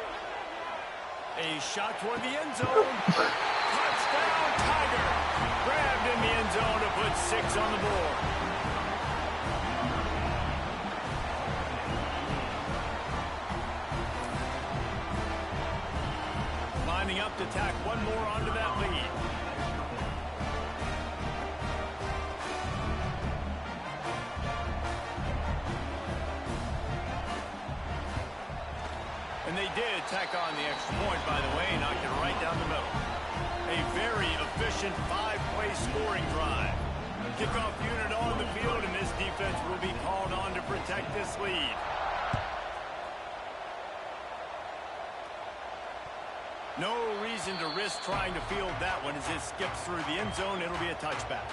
A shot toward the end zone. Touchdown, Tiger. Grabbed in the end zone to put 6 on the board. Lining up to tack one more onto that lead. And they did tack on the extra point, by the way, knocked it right down the middle. A very efficient 5-play scoring drive. Kickoff unit on the field, and this defense will be called on to protect this lead. No reason to risk trying to field that one as it skips through the end zone. It'll be a touchback.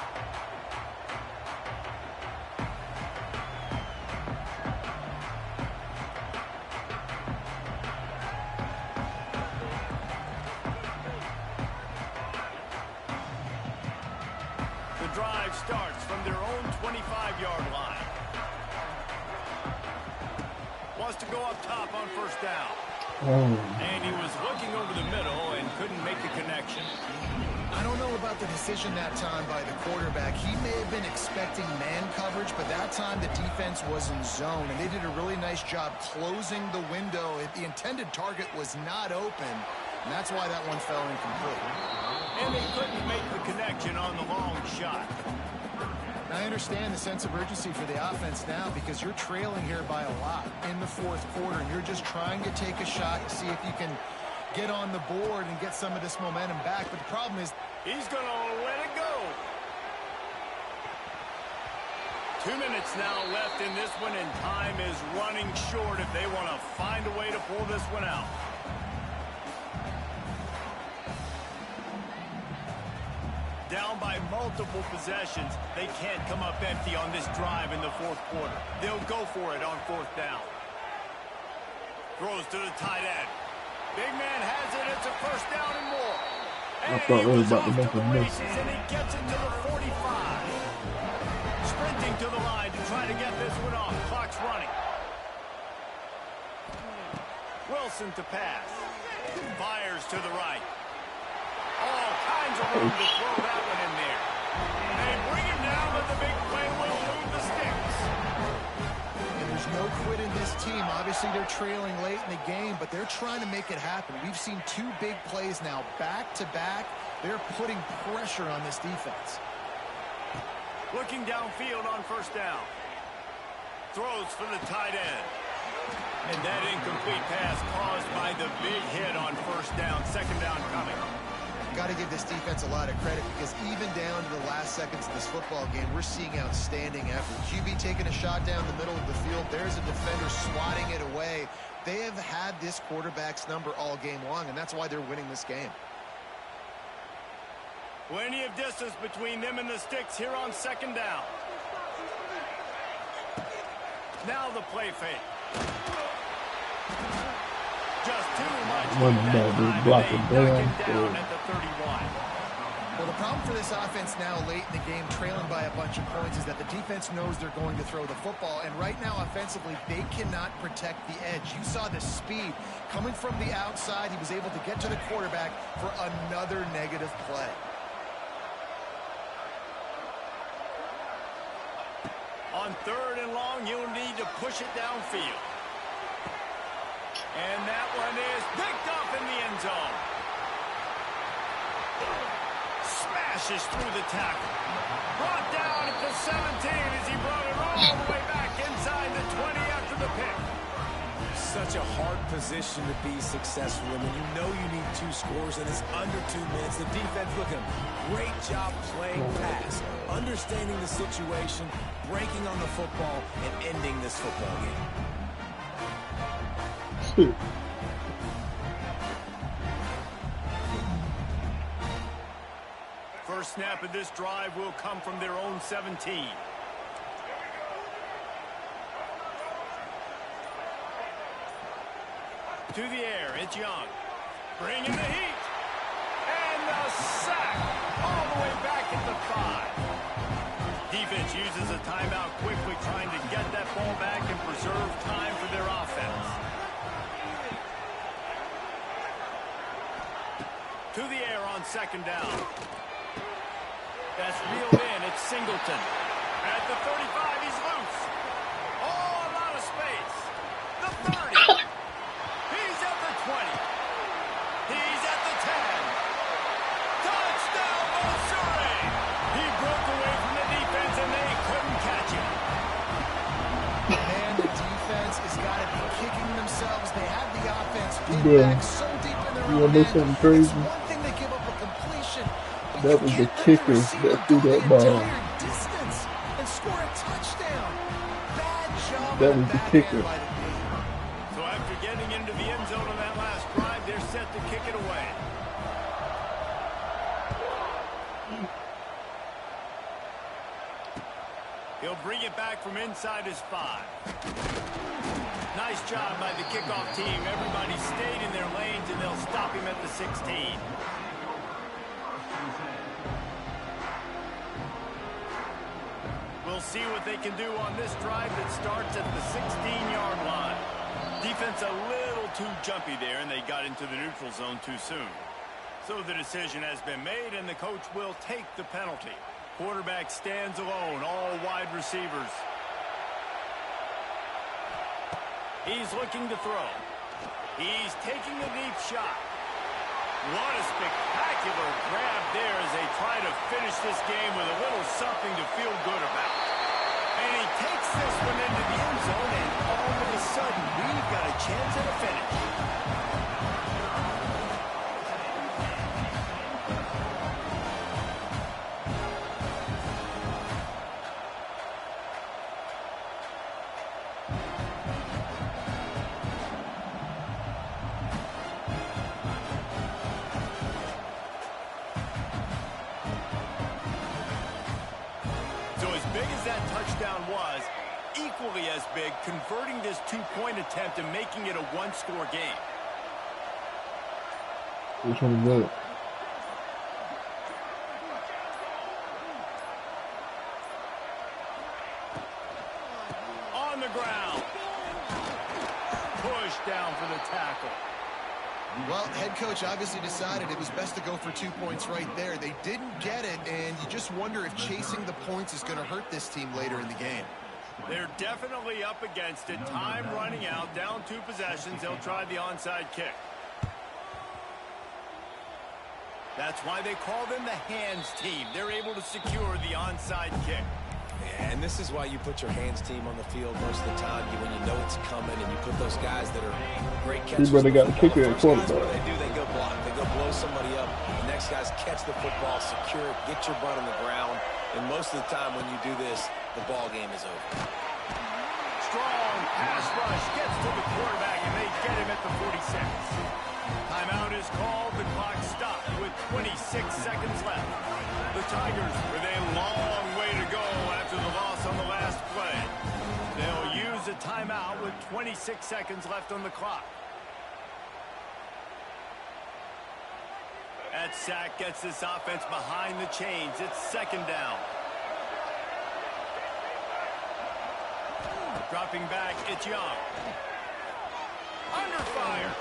The drive starts from their own 25-yard line. Wants to go up top on first down. And he was looking over the middle and couldn't make the connection. I don't know about the decision that time by the quarterback. He may have been expecting man coverage, but that time the defense was in zone, and they did a really nice job closing the window. The intended target was not open, and that's why that one fell incomplete. And they couldn't make the connection on the long shot. I understand the sense of urgency for the offense now because you're trailing here by a lot in the fourth quarter, and you're just trying to take a shot to see if you can get on the board and get some of this momentum back. But the problem is he's going to let it go. 2 minutes now left in this one, and time is running short if they want to find a way to pull this one out. Down by multiple possessions, they can't come up empty on this drive in the fourth quarter. They'll go for it on fourth down. Throws to the tight end. Big man has it. It's a first down and more. And I thought it was about to make a miss. And he gets it to the 45. Sprinting to the line to try to get this one off. Clock's running. Wilson to pass. Fires to the right. All kinds of room to throw that one in there. They bring him down, but the big play will move the sticks. and there's no quit in this team. Obviously, they're trailing late in the game, but they're trying to make it happen. We've seen 2 big plays now back-to-back. They're putting pressure on this defense. Looking downfield on first down. Throws for the tight end. And that incomplete pass caused by the big hit on first down. Second down coming. Got to give this defense a lot of credit because even down to the last seconds of this football game, we're seeing outstanding effort. QB taking a shot down the middle of the field. There's a defender swatting it away. They have had this quarterback's number all game long, and that's why they're winning this game. Plenty of distance between them and the sticks here on second down. Now the play fake. Just too much. Blocking down at the 31. Well, the problem for this offense now late in the game, trailing by a bunch of points, is that the defense knows they're going to throw the football. And right now, offensively, they cannot protect the edge. You saw the speed coming from the outside. He was able to get to the quarterback for another negative play. On third and long, you'll need to push it downfield. And that one is picked up in the end zone. Smashes through the tackle. Brought down at the 17 as he brought it all the way back inside the 20 after the pick. Such a hard position to be successful in when you know you need 2 scores and it's under 2 minutes. The defense looking great job playing pass, understanding the situation, breaking on the football, and ending this football game. First snap of this drive will come from their own 17. To the air, it's Young. Bringing the heat. And the sack. All the way back at the 5. Defense uses a timeout quickly, trying to get that ball back and preserve time for their offense. To the air on second down. That's reeled in. It's Singleton. At the 35, he's loose. Oh, a lot of space. The 30. He's at the 20. He's at the 10. Touchdown, Missouri! He broke away from the defense, and they couldn't catch him. Man, the defense has got to be kicking themselves. They have the offense pinned back so deep in their own know end. something crazy? It's one thing to give up a completion. That was the kicker that threw that ball. Distance and score a touchdown. Bad job. That was the kicker. So after getting into the end zone on that last drive, they're set to kick it away. He'll bring it back from inside his 5. Nice job by the kickoff team. Everybody stayed in their lanes, and they'll stop him at the 16. We'll see what they can do on this drive that starts at the 16-yard line. Defense a little too jumpy there, and they got into the neutral zone too soon. So the decision has been made, and the coach will take the penalty. Quarterback stands alone, all wide receivers. He's looking to throw. He's taking a deep shot. What a spectacular grab there as they try to finish this game with a little something to feel good about. And he takes this one into the end zone, and all of a sudden, we've got a chance at a finish. Was equally as big, converting this 2-point attempt and making it a 1-score game. Which one is that? On the ground. Push down for the tackle. Well, head coach obviously decided it was best to go for 2 points right there. They didn't get it, and you just wonder if chasing the points is going to hurt this team later in the game. They're definitely up against it. Time running out, down 2 possessions. They'll try the onside kick. That's why they call them the hands team. They're able to secure the onside kick. And this is why you put your hands team on the field most of the time when you know it's coming, and you put those guys that are great catchers. You better got the kicker at quarterback. What do? They go block. They go blow somebody up. The next guys catch the football, secure it, get your butt on the ground. And most of the time when you do this, the ball game is over. Strong pass rush gets to the quarterback, and they get him at the 46. Timeout is called. The clock stopped with 26 seconds left. The Tigers with a long way to go after the loss on the last play. They'll use a timeout with 26 seconds left on the clock. That sack gets this offense behind the chains. It's second down. Dropping back, it's Young. Under fire.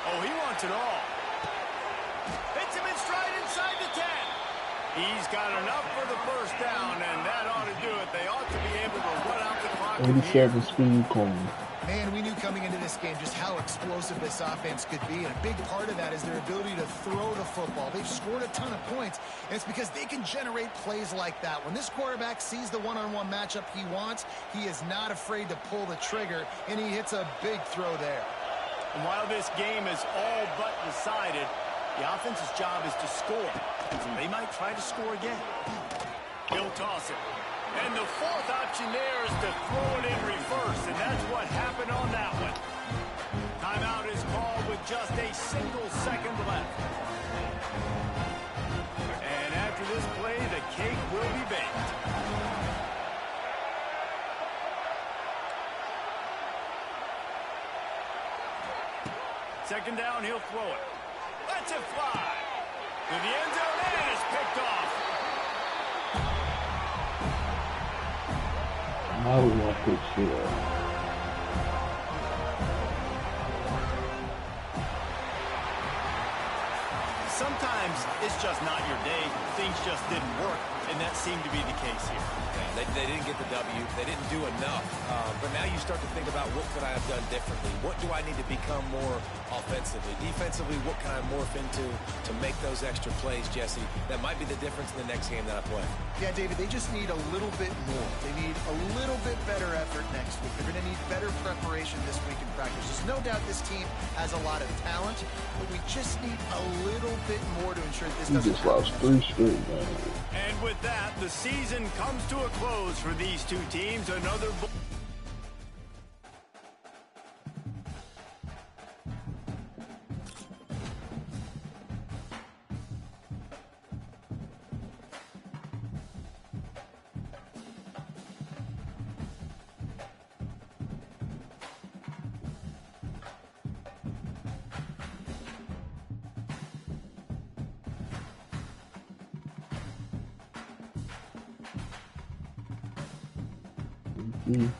Oh, he wants it all. Hits him in stride inside the 10. He's got enough for the first down, and that ought to do it. They ought to be able to run out the clock. 87 speed corner. Man, we knew coming into this game just how explosive this offense could be, and a big part of that is their ability to throw the football. They've scored a ton of points, and it's because they can generate plays like that. When this quarterback sees the one-on-one matchup he wants, he is not afraid to pull the trigger, and he hits a big throw there. And while this game is all but decided, the offense's job is to score. So they might try to score again. He'll toss it. And the fourth option there is to throw it in reverse, and that's what happened on that one. Timeout is called with just a single second left. And after this play, the cake will be baked. Second down, he'll throw it. Lets it fly. To the end zone, and it's picked off. Now we want to share. Sometimes it's just not your day. Things just didn't work, and that seemed to be the case here. They didn't get the W. They didn't do enough. But now you start to think about what could I have done differently? What do I need to become more offensively? Defensively, what can I morph into to make those extra plays, Jesse? That might be the difference in the next game that I play. Yeah, David, they just need a little bit more. They need a little bit better effort next week. They're going to need better preparation this week in practice. There's no doubt this team has a lot of talent, but we just need a little bit more to ensure that this doesn't just lost 3 straight, man. And with that, the season comes to a close for these two teams. Another Mm.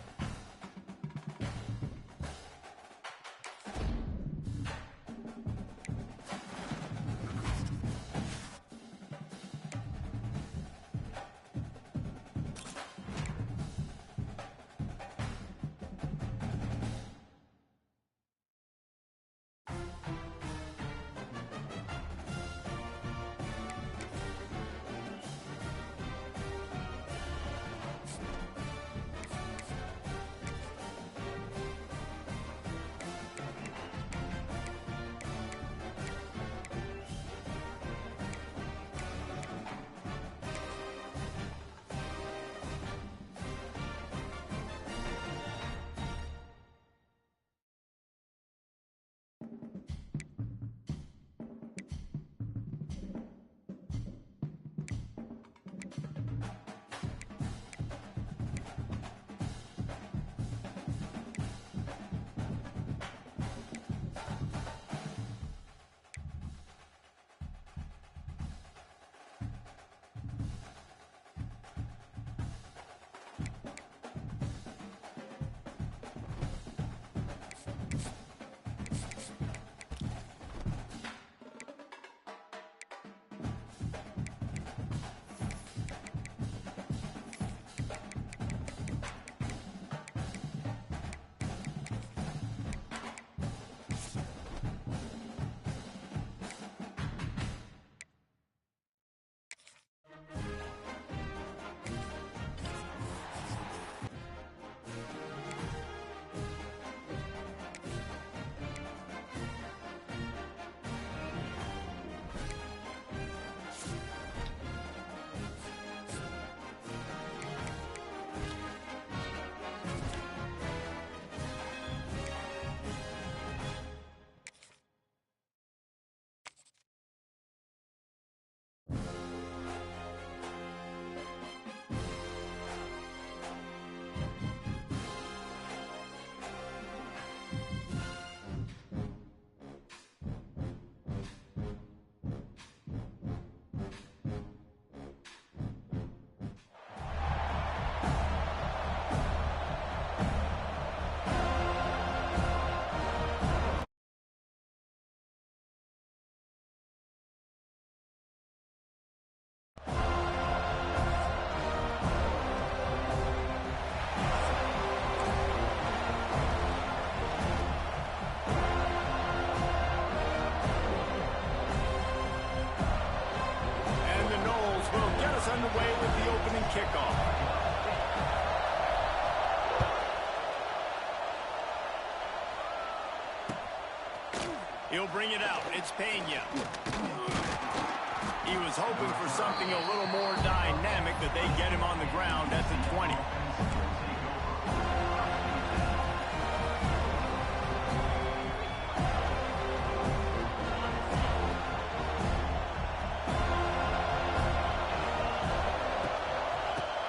away with the opening kickoff. He'll bring it out. It's Pena. He was hoping for something a little more dynamic, that they get him on the ground at the 20.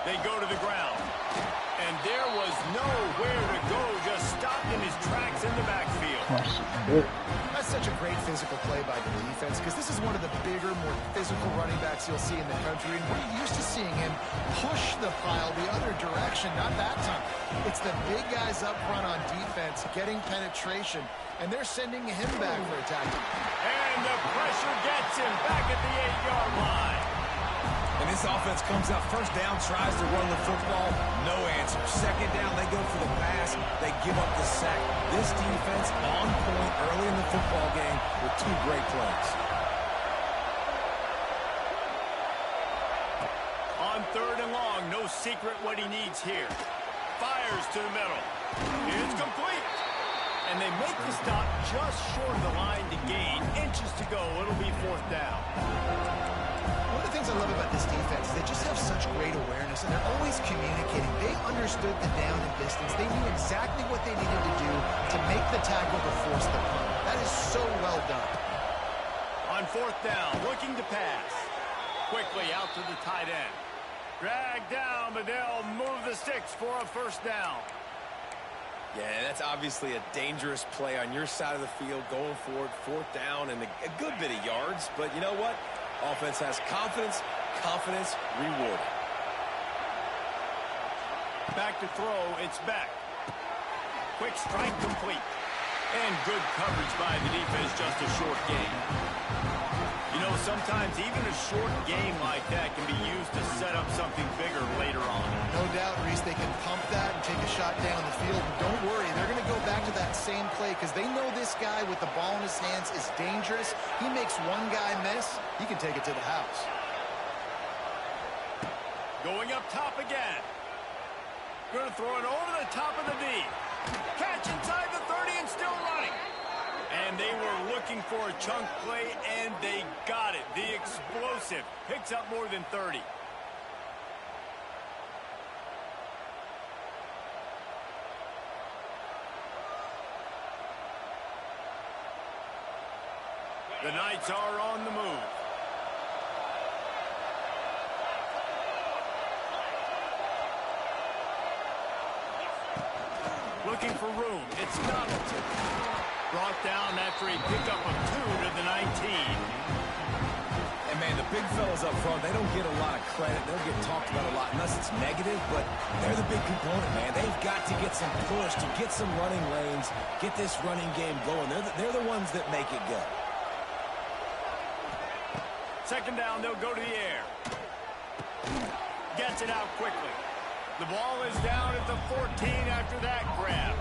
They go to the ground. And there was nowhere to go, just stopped in his tracks in the backfield. That's such a great physical play by the defense, because this is one of the bigger, more physical running backs you'll see in the country, and we're used to seeing him push the pile the other direction. Not that time. It's the big guys up front on defense getting penetration, and they're sending him back for attacking. And the pressure gets him back at the 8-yard line. And this offense comes out first down, tries to run the football, no answer. Second down, they go for the pass, they give up the sack. This defense on point early in the football game with two great plays. On 3rd and long, no secret what he needs here. Fires to the middle. It's complete. And they make the stop just short of the line to gain. Inches to go. It'll be 4th down. One of the things I love about this defense is they just have such great awareness, and they're always communicating. They understood the down and distance. They knew exactly what they needed to do to make the tackle to force the punt. That is so well done. On 4th down, looking to pass. Quickly out to the tight end. Dragged down, but they'll move the sticks for a 1st down. Yeah, that's obviously a dangerous play on your side of the field, going forward, 4th down, and a good bit of yards. But you know what? Offense has confidence, confidence rewarded. Back to throw, it's back. Quick strike complete. And good coverage by the defense, just a short gain. You know, sometimes even a short game like that can be used to set up something bigger later on. No doubt, Reese, they can pump that and take a shot down the field. And don't worry, they're going to go back to that same play, because they know this guy with the ball in his hands is dangerous. He makes one guy miss, he can take it to the house. Going up top again. Going to throw it over the top of the D. Catch inside the 30 and still running. And they were looking for a chunk play, and they got it. The explosive picks up more than 30. The Knights are on the move. Looking for room. It's Donaldson. Brought down after he picked up a 2 to the 19. And, man, the big fellas up front, they don't get a lot of credit. They'll get talked about a lot unless it's negative, but they're the big component, man. They've got to get some push, to get some running lanes, get this running game going. They're the ones that make it go. 2nd down, they'll go to the air. Gets it out quickly. The ball is down at the 14 after that grab.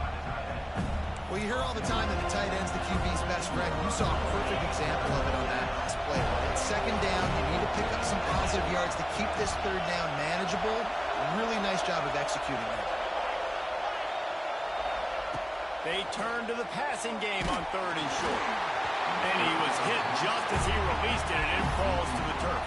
Well, you hear all the time that the tight end's the QB's best friend. You saw a perfect example of it on that last play. It's 2nd down. You need to pick up some positive yards to keep this 3rd down manageable. Really nice job of executing that. They turn to the passing game on 3rd and short. And he was hit just as he released it, and it falls to the turf.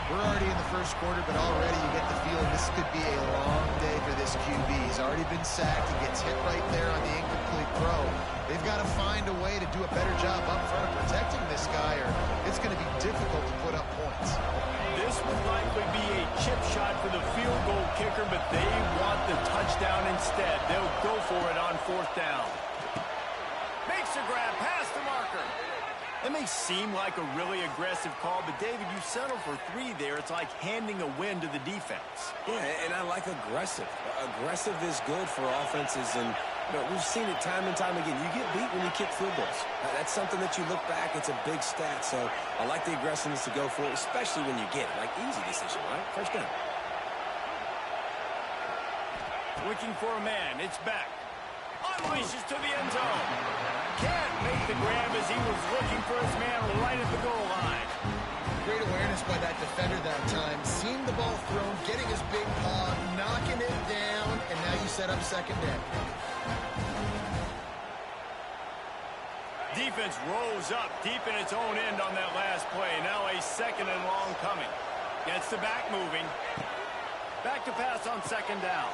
We're already in the 1st quarter, but already you get the feeling this could be a long day for this QB. He's already been sacked. He gets hit right there on the incomplete throw. They've got to find a way to do a better job up front of protecting this guy, or it's going to be difficult to put up points. This would likely be a chip shot for the field goal kicker, but they want the touchdown instead. They'll go for it on 4th down. Makes a grab past the marker. It may seem like a really aggressive call, but David, you settle for 3 there. It's like handing a win to the defense. Yeah, and I like aggressive. Aggressive is good for offenses, and we've seen it time and time again. You get beat when you kick field goals. That's something that you look back, it's a big stat, so I like the aggressiveness to go for it, especially when you get it. Like, easy decision, right? 1st down. Looking for a man. It's back. Unleashes to the end zone. Can't make the grab as he was looking for his man right at the goal line. great awareness by that defender that time. Seeing the ball thrown, getting his big paw, knocking it down, and now you set up second down. Defense rose up deep in its own end on that last play. Now a second and long coming. Gets the back moving. Back to pass on second down.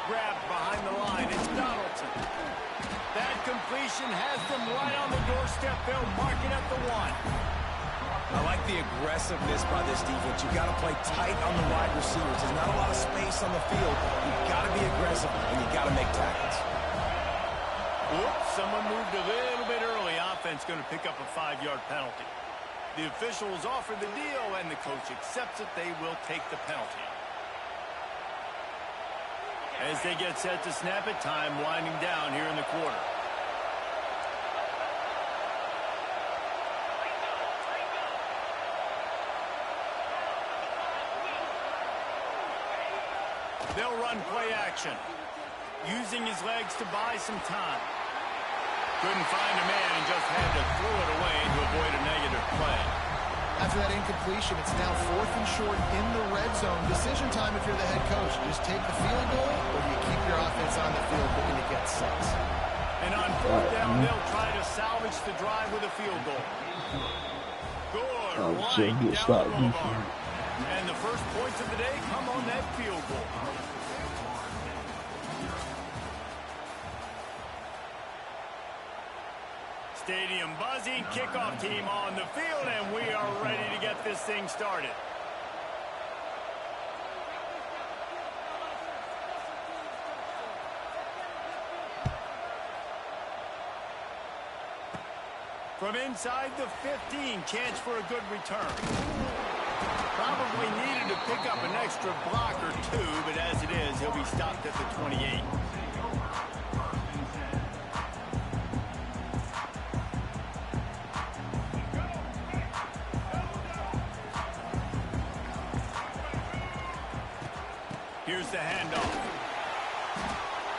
Grabbed behind the line. It's Donaldson. That completion has them right on the doorstep. They'll mark it at the 1. I like the aggressiveness by this defense. You've got to play tight on the wide receivers. There's not a lot of space on the field. You've got to be aggressive, and you've got to make tackles. Whoops, someone moved a little bit early. Offense going to pick up a 5-yard penalty. The officials offer the deal, and the coach accepts it. They will take the penalty. As they get set to snap it, time winding down here in the quarter. They'll run play action, using his legs to buy some time. Couldn't find a man and just had to throw it away to avoid a negative play. After that incompletion, it's now 4th and short in the red zone. Decision time if you're the head coach. Just take the field goal, or do you keep your offense on the field looking to get 6? And on 4th down, they'll try to salvage the drive with a field goal. Good line down the boulevard. And the first points of the day come on that field goal. Stadium buzzing, kickoff team on the field, and we are ready to get this thing started. From inside the 15, chance for a good return. Probably needed to pick up an extra block or 2, but as it is, he'll be stopped at the 28. Here's the handoff.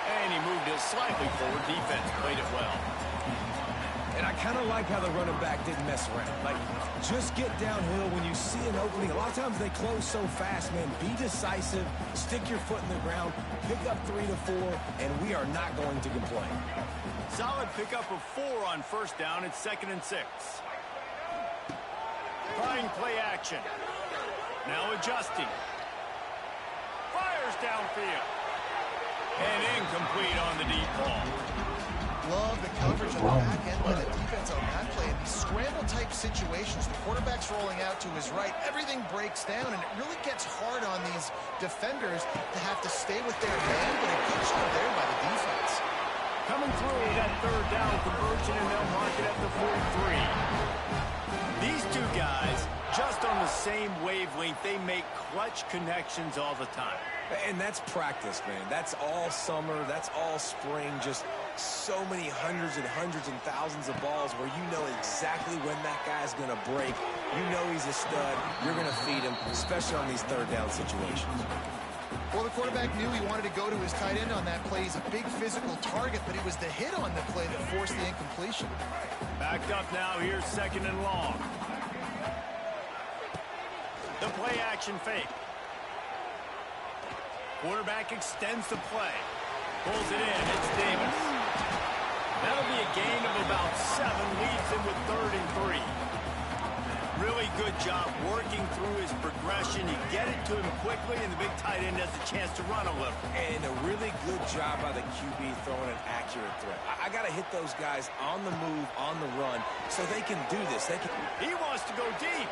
And he moved it slightly forward. Defense played it well. And I kind of like how the running back didn't mess around. Like, just get downhill when you see an opening. A lot of times they close so fast, man. Be decisive, stick your foot in the ground, pick up 3 to 4, and we are not going to complain. Solid pickup of 4 on first down. It's 2nd and 6. Trying play action. Now adjusting. Fires downfield. And incomplete on the deep ball. Love the coverage on the back end by the defense on that play. In these scramble-type situations, the quarterback's rolling out to his right. Everything breaks down, and it really gets hard on these defenders to have to stay with their man, but a good job there by the defense. Coming through that 3rd down conversion, and they'll mark it at the 43. These two guys, just on the same wavelength, they make clutch connections all the time. And that's practice, man. That's all summer. That's all spring. Just so many hundreds and thousands of balls where you know exactly when that guy's going to break. You know he's a stud. You're going to feed him, especially on these 3rd down situations. Well, the quarterback knew he wanted to go to his tight end on that play. He's a big physical target, but it was the hit on the play that forced the incompletion. Backed up now. Here's 2nd and long. The play action fake. Quarterback extends the play. Pulls it in. It's Davis. That'll be a gain of about 7. Leads him with 3rd and 3. Really good job working through his progression. You get it to him quickly, and the big tight end has a chance to run a little. And a really good job by the QB throwing an accurate throw. I got to hit those guys on the move, on the run, so they can do this. He wants to go deep.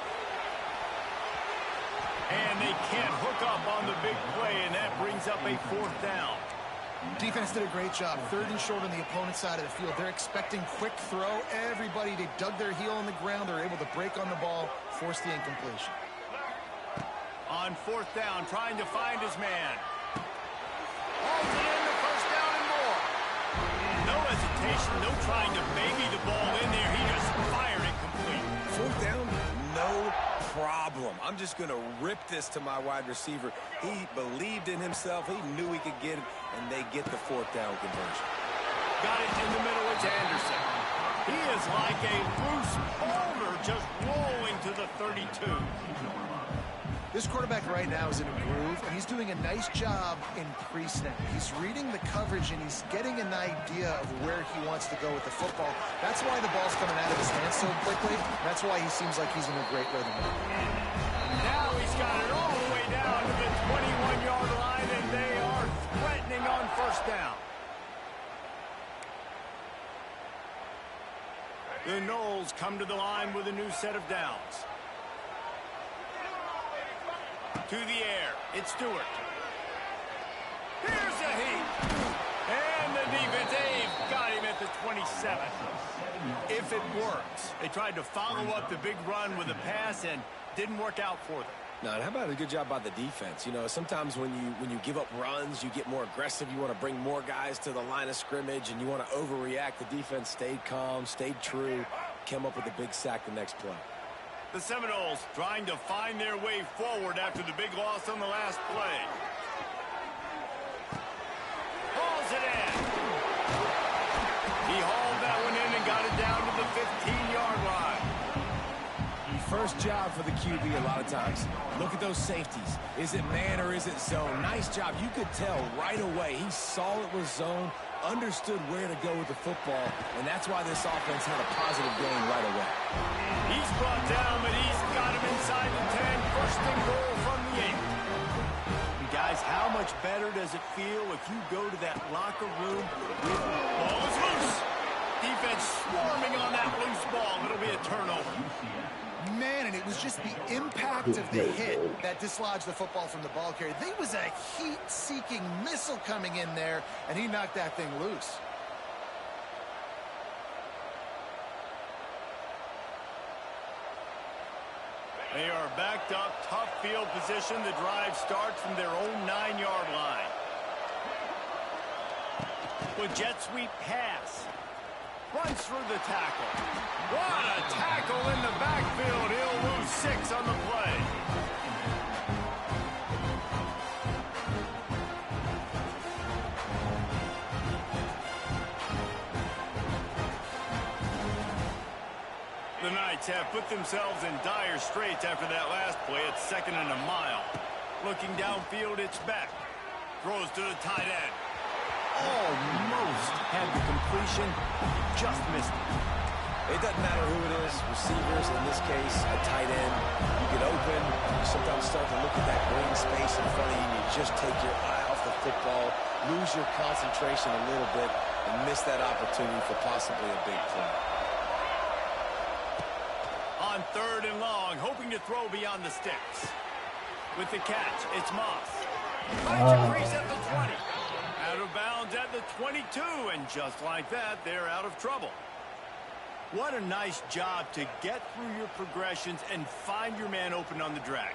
And they can't hook up on the big play, and that brings up a 4th down. Defense did a great job. 3rd and short on the opponent's side of the field. They're expecting quick throw. Everybody, they dug their heel on the ground. They're able to break on the ball, force the incompletion. On 4th down, trying to find his man. Holds it in the 1st down and more. No hesitation, no trying to baby the ball in there. He just fired it complete. 4th down, no problem. I'm just going to rip this to my wide receiver. He believed in himself. He knew he could get it, and they get the 4th down conversion. Got it in the middle. It's Anderson. He is like a loose boulder just rolling to the 32. This quarterback right now is in a groove, and he's doing a nice job in pre-snap. He's reading the coverage, and he's getting an idea of where he wants to go with the football. That's why the ball's coming out of his hands so quickly. That's why he seems like he's in a great rhythm. Now he's got it all the way down to the 21-yard line, and they are threatening on first down. The Knowles come to the line with a new set of downs. To the air, it's Stewart. Here's a heat. And the defense, they've got him at the 27. If it works. They tried to follow up the big run with a pass and didn't work out for them. No, how about a good job by the defense? You know, sometimes when you give up runs, you get more aggressive. You want to bring more guys to the line of scrimmage, and you want to overreact. The defense stayed calm, stayed true, came up with a big sack the next play. The Seminoles trying to find their way forward after the big loss on the last play. Hauls it in. He hauled that one in and got it down to the 15-yard line. First job for the QB a lot of times. Look at those safeties. Is it man or is it zone? Nice job. You could tell right away. He saw it was zone, understood where to go with the football, and that's why this offense had a positive game right away. He's brought down, but he's got him inside the 10. First and goal from the 8. And guys, how much better does it feel if you go to that locker room with ball is loose? Defense swarming on that loose ball. It'll be a turnover. Man, and it was just the impact of the hit that dislodged the football from the ball carrier. There was a heat-seeking missile coming in there, and he knocked that thing loose. They are backed up, tough field position. The drive starts from their own 9-yard line. With jet sweep pass. Runs through the tackle. What a tackle in the backfield. He'll lose 6 on the play. The Knights have put themselves in dire straits after that last play. It's 2nd and a mile. Looking downfield, it's Beck. Throws to the tight end. Almost had the completion, just missed it. It doesn't matter who it is, receivers, in this case, a tight end. You get open, you sometimes start to look at that green space in front of you, and you just take your eye off the football, lose your concentration a little bit, and miss that opportunity for possibly a big play. On 3rd and long, hoping to throw beyond the sticks. With the catch, it's Moss. Finds a crease at the 20. Out of bounds at the 22, and just like that, they're out of trouble. What a nice job to get through your progressions and find your man open on the drag.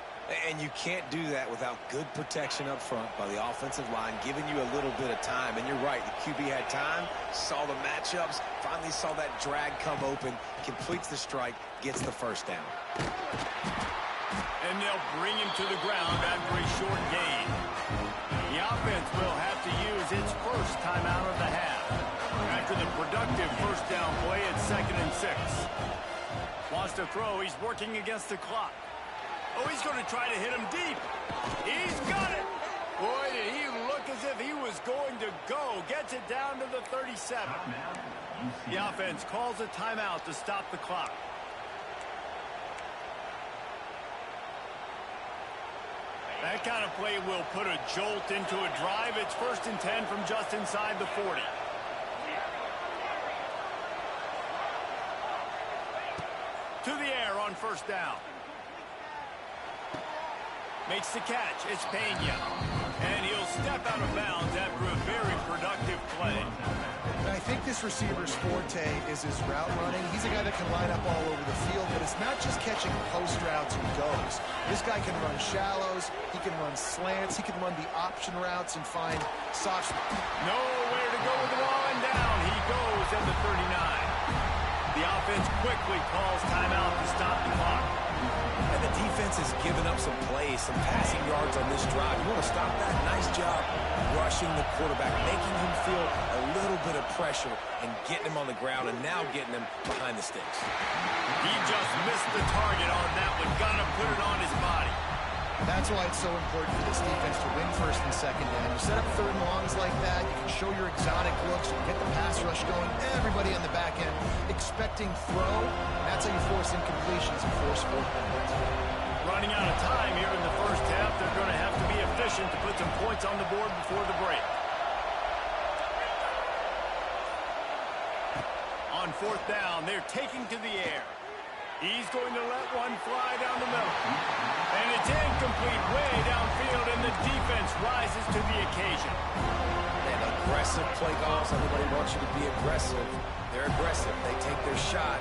And you can't do that without good protection up front by the offensive line, giving you a little bit of time. And you're right, the QB had time, saw the matchups, finally saw that drag come open, completes the strike, gets the first down. And they'll bring him to the ground after a short gain. The offense will have to use its first timeout of the half. After the productive first down play, it's 2nd and 6. Wants to throw. He's working against the clock. Oh, he's going to try to hit him deep. He's got it. Boy, did he look as if he was going to go. Gets it down to the 37. The offense calls a timeout to stop the clock. That kind of play will put a jolt into a drive. It's 1st and 10 from just inside the 40. To the air on first down. Makes the catch. It's Pena. And he'll step out of bounds after a very productive play. And I think this receiver's forte is his route running. He's a guy that can line up all over the field, but it's not just catching post routes and goes. This guy can run shallows, he can run slants, he can run the option routes and find soft. Nowhere to go with the ball, and down he goes at the 39. The offense quickly calls timeout to stop the clock. And the defense has given up some plays, some passing yards on this drive. You want to stop that? Nice job rushing the quarterback, making him feel a little bit of pressure and getting him on the ground and now getting him behind the sticks. He just missed the target on that one. Got to put it on his body. That's why it's so important for this defense to win first and second down. You set up third and longs like that, you can show your exotic looks, you can get the pass rush going, everybody on the back end expecting throw, and that's how you force incompletions and force fourth downs. Running out of time here in the first half. They're going to have to be efficient to put some points on the board before the break. On fourth down, they're taking to the air. He's going to let one fly down the middle. And it's incomplete way downfield, and the defense rises to the occasion. And aggressive play calls. Everybody wants you to be aggressive. They're aggressive. They take their shot.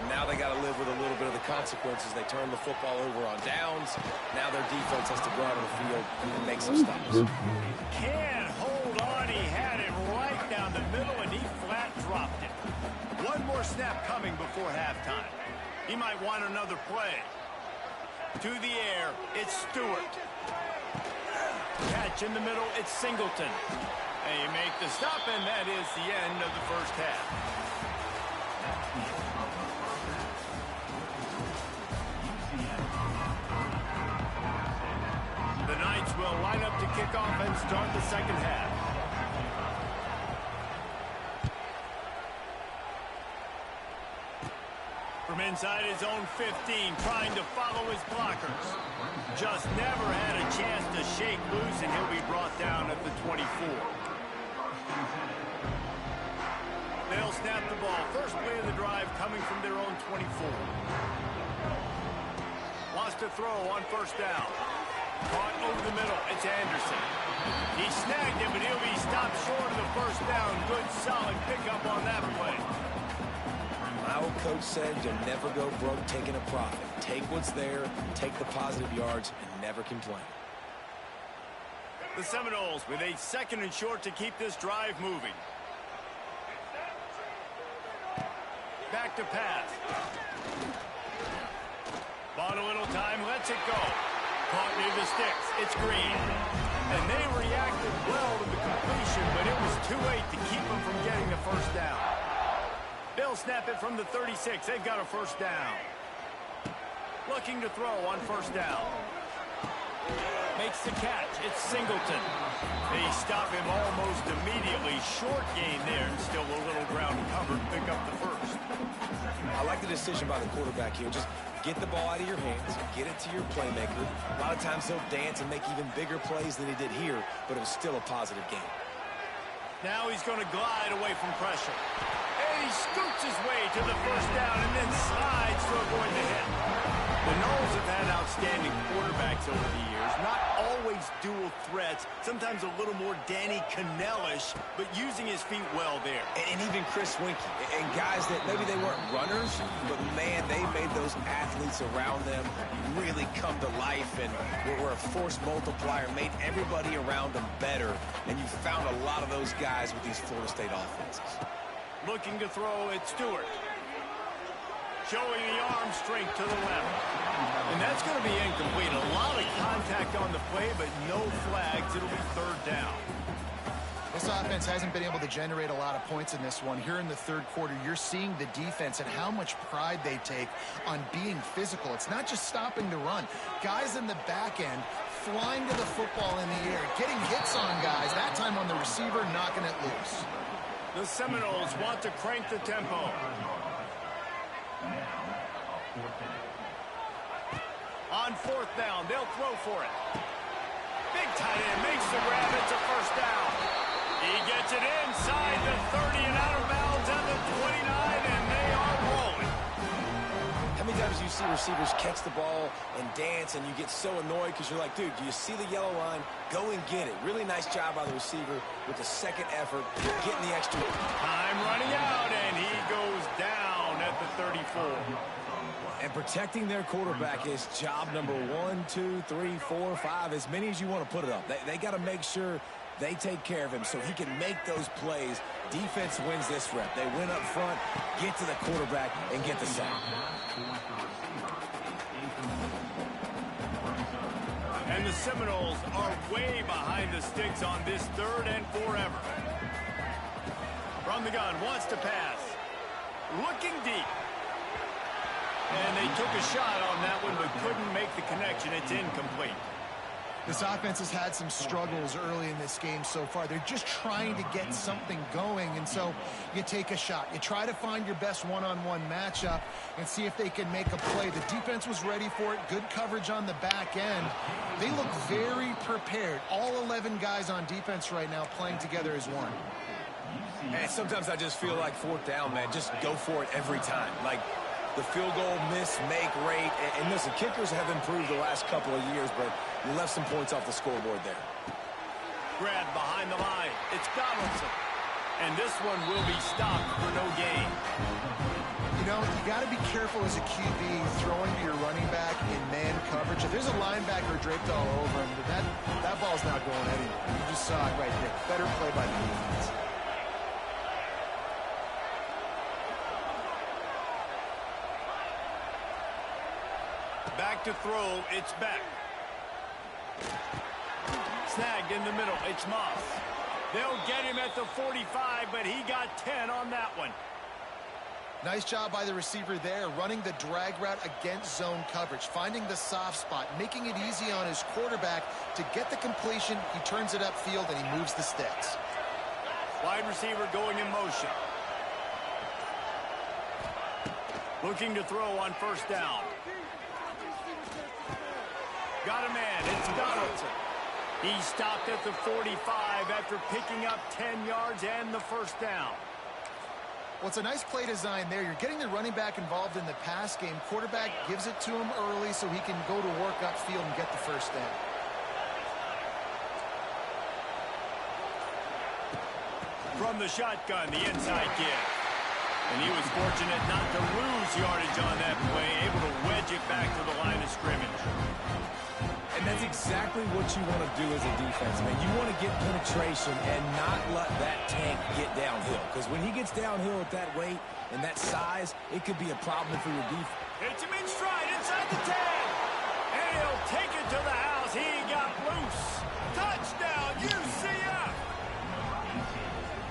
Now they got to live with a little bit of the consequences. They turn the football over on downs. Now their defense has to go out on the field and make some stops. Can't hold on. He had it right down the middle, and he flat dropped it. One more snap coming before halftime. He might want another play. To the air, it's Stewart. Catch in the middle, it's Singleton. They make the stop, and that is the end of the first half. The Knights will line up to kick off and start the second half. From inside his own 15, trying to follow his blockers. Just never had a chance to shake loose, and he'll be brought down at the 24. They'll snap the ball. First play of the drive coming from their own 24. Wants to throw on first down. Caught over the middle. It's Anderson. He snagged him, but he'll be stopped short of the first down. Good, solid pickup on that play. My old coach said you'll never go broke taking a profit. Take what's there, take the positive yards, and never complain. The Seminoles with a second and short to keep this drive moving. Back to pass. Bought a little time, lets it go. Caught near the sticks. It's Green. And they reacted well to the completion, but it was too late to keep them from getting the first down. They'll snap it from the 36. They've got a first down. Looking to throw on first down. Makes the catch. It's Singleton. They stop him almost immediately. Short gain there, and still a little ground covered. Pick up the first. I like the decision by the quarterback here. Just get the ball out of your hands, get it to your playmaker. A lot of times he'll dance and make even bigger plays than he did here, but it was still a positive game. Now he's going to glide away from pressure. And he scoots his way to the first down and then slides to avoid the hit. The Noles have had outstanding quarterbacks over the years. Not always dual threats. Sometimes a little more Danny Cannell-ish, but using his feet well there. And even Chris Winkie. And guys that maybe they weren't runners, but man, they made those athletes around them really come to life and were a force multiplier, made everybody around them better. And you found a lot of those guys with these Florida State offenses. Looking to throw at Stewart. Showing the arm strength to the left. And that's going to be incomplete. A lot of contact on the play, but no flags. It'll be third down. This offense hasn't been able to generate a lot of points in this one. Here in the third quarter, you're seeing the defense and how much pride they take on being physical. It's not just stopping to run. Guys in the back end flying to the football in the air, getting hits on guys, that time on the receiver, knocking it loose. The Seminoles want to crank the tempo. On fourth down, they'll throw for it. Big tight end makes the grab. It's a first down. He gets it inside the 30 and out of bounds at the 29, and they are rolling. How many times do you see receivers catch the ball and dance, and you get so annoyed because you're like, dude, do you see the yellow line? Go and get it. Really nice job by the receiver with the second effort, getting the extra. Time running out, and he goes down at the 34. And protecting their quarterback is job number 1, 2, 3, 4, 5, as many as you want to put it up. They got to make sure They take care of him so he can make those plays. Defense wins this rep. They win up front, get to the quarterback, and get the sack. And the Seminoles are way behind the sticks on this 3rd and forever. From the gun, wants to pass. Looking deep. And they took a shot on that one, but couldn't make the connection. It's incomplete. This offense has had some struggles early in this game so far. They're just trying to get something going, and so you take a shot. You try to find your best one-on-one matchup and see if they can make a play. The defense was ready for it. Good coverage on the back end. They look very prepared. All 11 guys on defense right now playing together as one. And sometimes I just feel like 4th down, man. Just go for it every time. Like, the field goal miss-make rate. And listen, kickers have improved the last couple of years, but you left some points off the scoreboard there. Grab behind the line. It's Donaldson. And this one will be stopped for no gain. You know, you got to be careful as a QB throwing to your running back in man coverage. If there's a linebacker draped all over him, that ball's not going anywhere. You just saw it right there. Better play by the defense. Back to throw, it's Beck. Snagged in the middle, it's Moss. They'll get him at the 45, but he got 10 on that one. Nice job by the receiver there, running the drag route against zone coverage, finding the soft spot, making it easy on his quarterback to get the completion. He turns it upfield, and he moves the sticks. Wide receiver going in motion. Looking to throw on 1st down. Got a man, it's Donaldson. He stopped at the 45 after picking up 10 yards and the 1st down. Well, it's a nice play design there. You're getting the running back involved in the pass game. Quarterback gives it to him early so he can go to work upfield and get the 1st down. From the shotgun, the inside give. And he was fortunate not to lose yardage on that play, able to wedge it back to the line of scrimmage. And that's exactly what you want to do as a defense, man. You want to get penetration and not let that tank get downhill. Because when he gets downhill at that weight and that size, it could be a problem for your defense. Hits him in stride inside the 10. And he'll take it to the house. He got loose. Touchdown, UCF.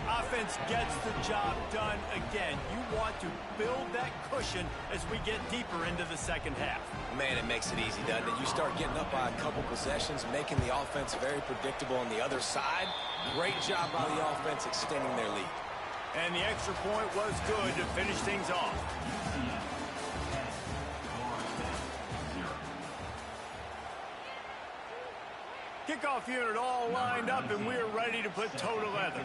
Offense gets the job done again. You want to build that cushion as we get deeper into the 2nd half. Man, it makes it easy, doesn't it? You start getting up by a couple possessions, making the offense very predictable on the other side. Great job by the offense extending their lead. And the extra point was good to finish things off. Kickoff unit all lined up, and we're ready to put toe to leather.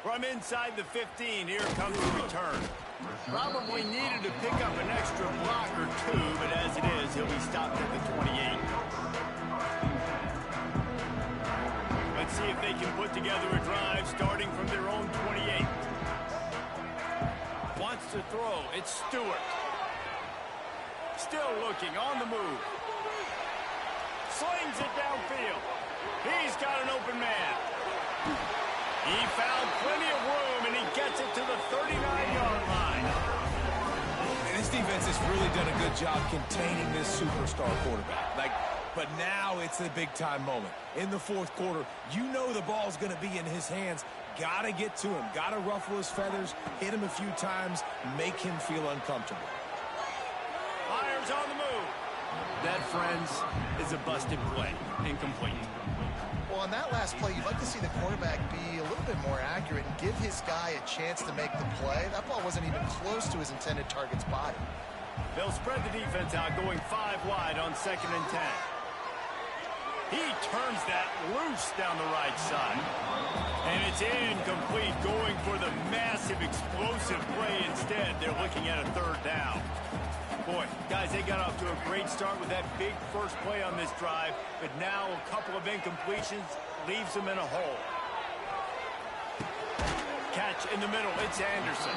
From inside the 15, here comes the return. Probably needed to pick up an extra block or 2, but as it is, he'll be stopped at the 28. Let's see if they can put together a drive starting from their own 28. Wants to throw, it's Stewart. Still looking, on the move. Slings it downfield. He's got an open man. He found plenty of room, and he gets it to the 39-yard line. And this defense has really done a good job containing this superstar quarterback. But now it's the big-time moment. In the 4th quarter, you know the ball's going to be in his hands. Got to get to him. Got to ruffle his feathers, hit him a few times, make him feel uncomfortable. Fires on the move. That, friends, is a busted play. Incomplete. Well, on that last play, you'd like to see the quarterback be a little bit more accurate and give his guy a chance to make the play. That ball wasn't even close to his intended target's body. They'll spread the defense out, going 5 wide on 2nd and 10. He turns that loose down the right side. And it's incomplete, going for the massive, explosive play instead. They're looking at a 3rd down. Boy, guys, they got off to a great start with that big first play on this drive, but now a couple of incompletions leaves them in a hole. catch in the middle. It's Anderson.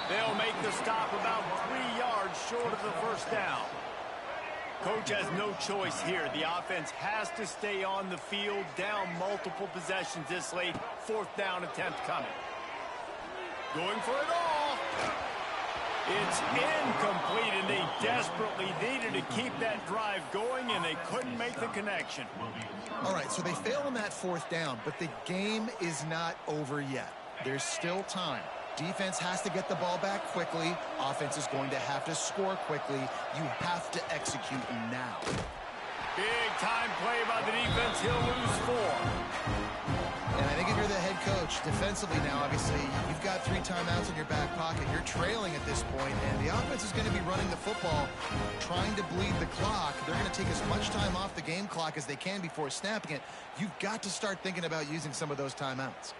They'll make the stop about 3 yards short of the first down. Coach has no choice here. The offense has to stay on the field, down multiple possessions this late. 4th down attempt coming. Going for it all. It's incomplete, and they desperately needed to keep that drive going, and they couldn't make the connection. All right, so they fail on that 4th down, but the game is not over yet. There's still time. Defense has to get the ball back quickly. Offense is going to have to score quickly. You have to execute now. Big time play by the defense. He'll lose 4. And I think if you're the head coach, defensively now, obviously, you've got 3 timeouts in your back pocket. You're trailing at this point, and the offense is going to be running the football, trying to bleed the clock. They're going to take as much time off the game clock as they can before snapping it. You've got to start thinking about using some of those timeouts.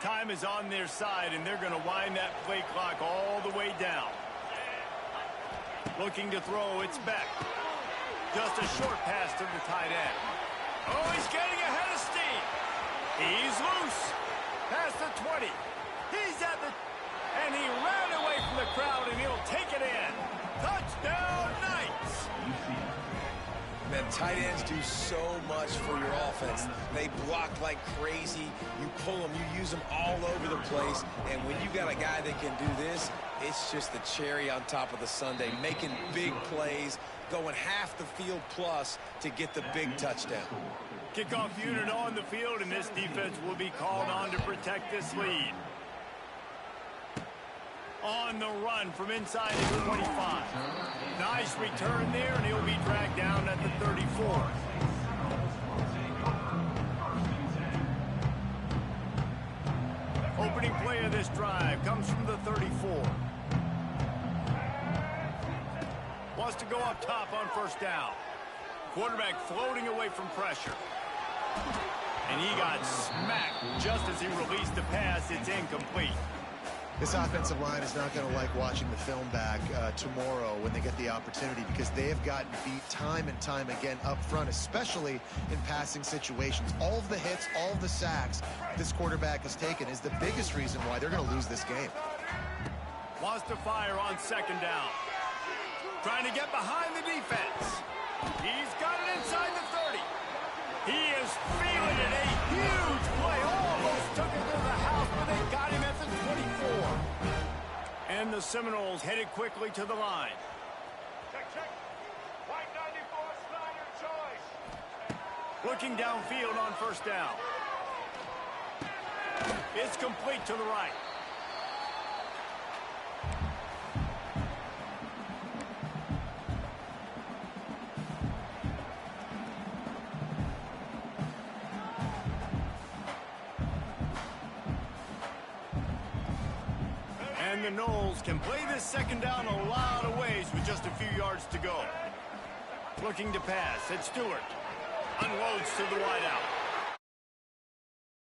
Time is on their side, and they're going to wind that play clock all the way down. Looking to throw, it's Beck. Just a short pass to the tight end. Oh, he's getting ahead of steam. He's loose. Past the 20. He's at the... And he ran away from the crowd, and he'll take it in. Touchdown, Knights! Man, tight ends do so much for your offense. They block like crazy. You pull them, you use them all over the place. And when you got a guy that can do this, it's just the cherry on top of the sundae, making big plays, going half the field plus to get the big touchdown. Kickoff unit on the field, and this defense will be called on to protect this lead. On the run from inside the 25. Nice return there, and he'll be dragged down at the 34. Opening play of this drive comes from the 34. Wants to go up top on 1st down. Quarterback floating away from pressure. And he got smacked just as he released the pass. It's incomplete. This offensive line is not going to like watching the film back tomorrow when they get the opportunity, because they have gotten beat time and time again up front, especially in passing situations. All of the hits, all of the sacks this quarterback has taken is the biggest reason why they're going to lose this game. Wants to fire on 2nd down. Trying to get behind the defense. He's got it inside the 30. He is feeling it. A huge play. Almost took it to the house, but they got him at the 24. And the Seminoles headed quickly to the line. Check. White 94, Snyder choice. Looking downfield on 1st down. It's complete to the right. And the Noles can play this 2nd down a lot of ways with just a few yards to go. Looking to pass. It's Stewart. Unloads to the wideout.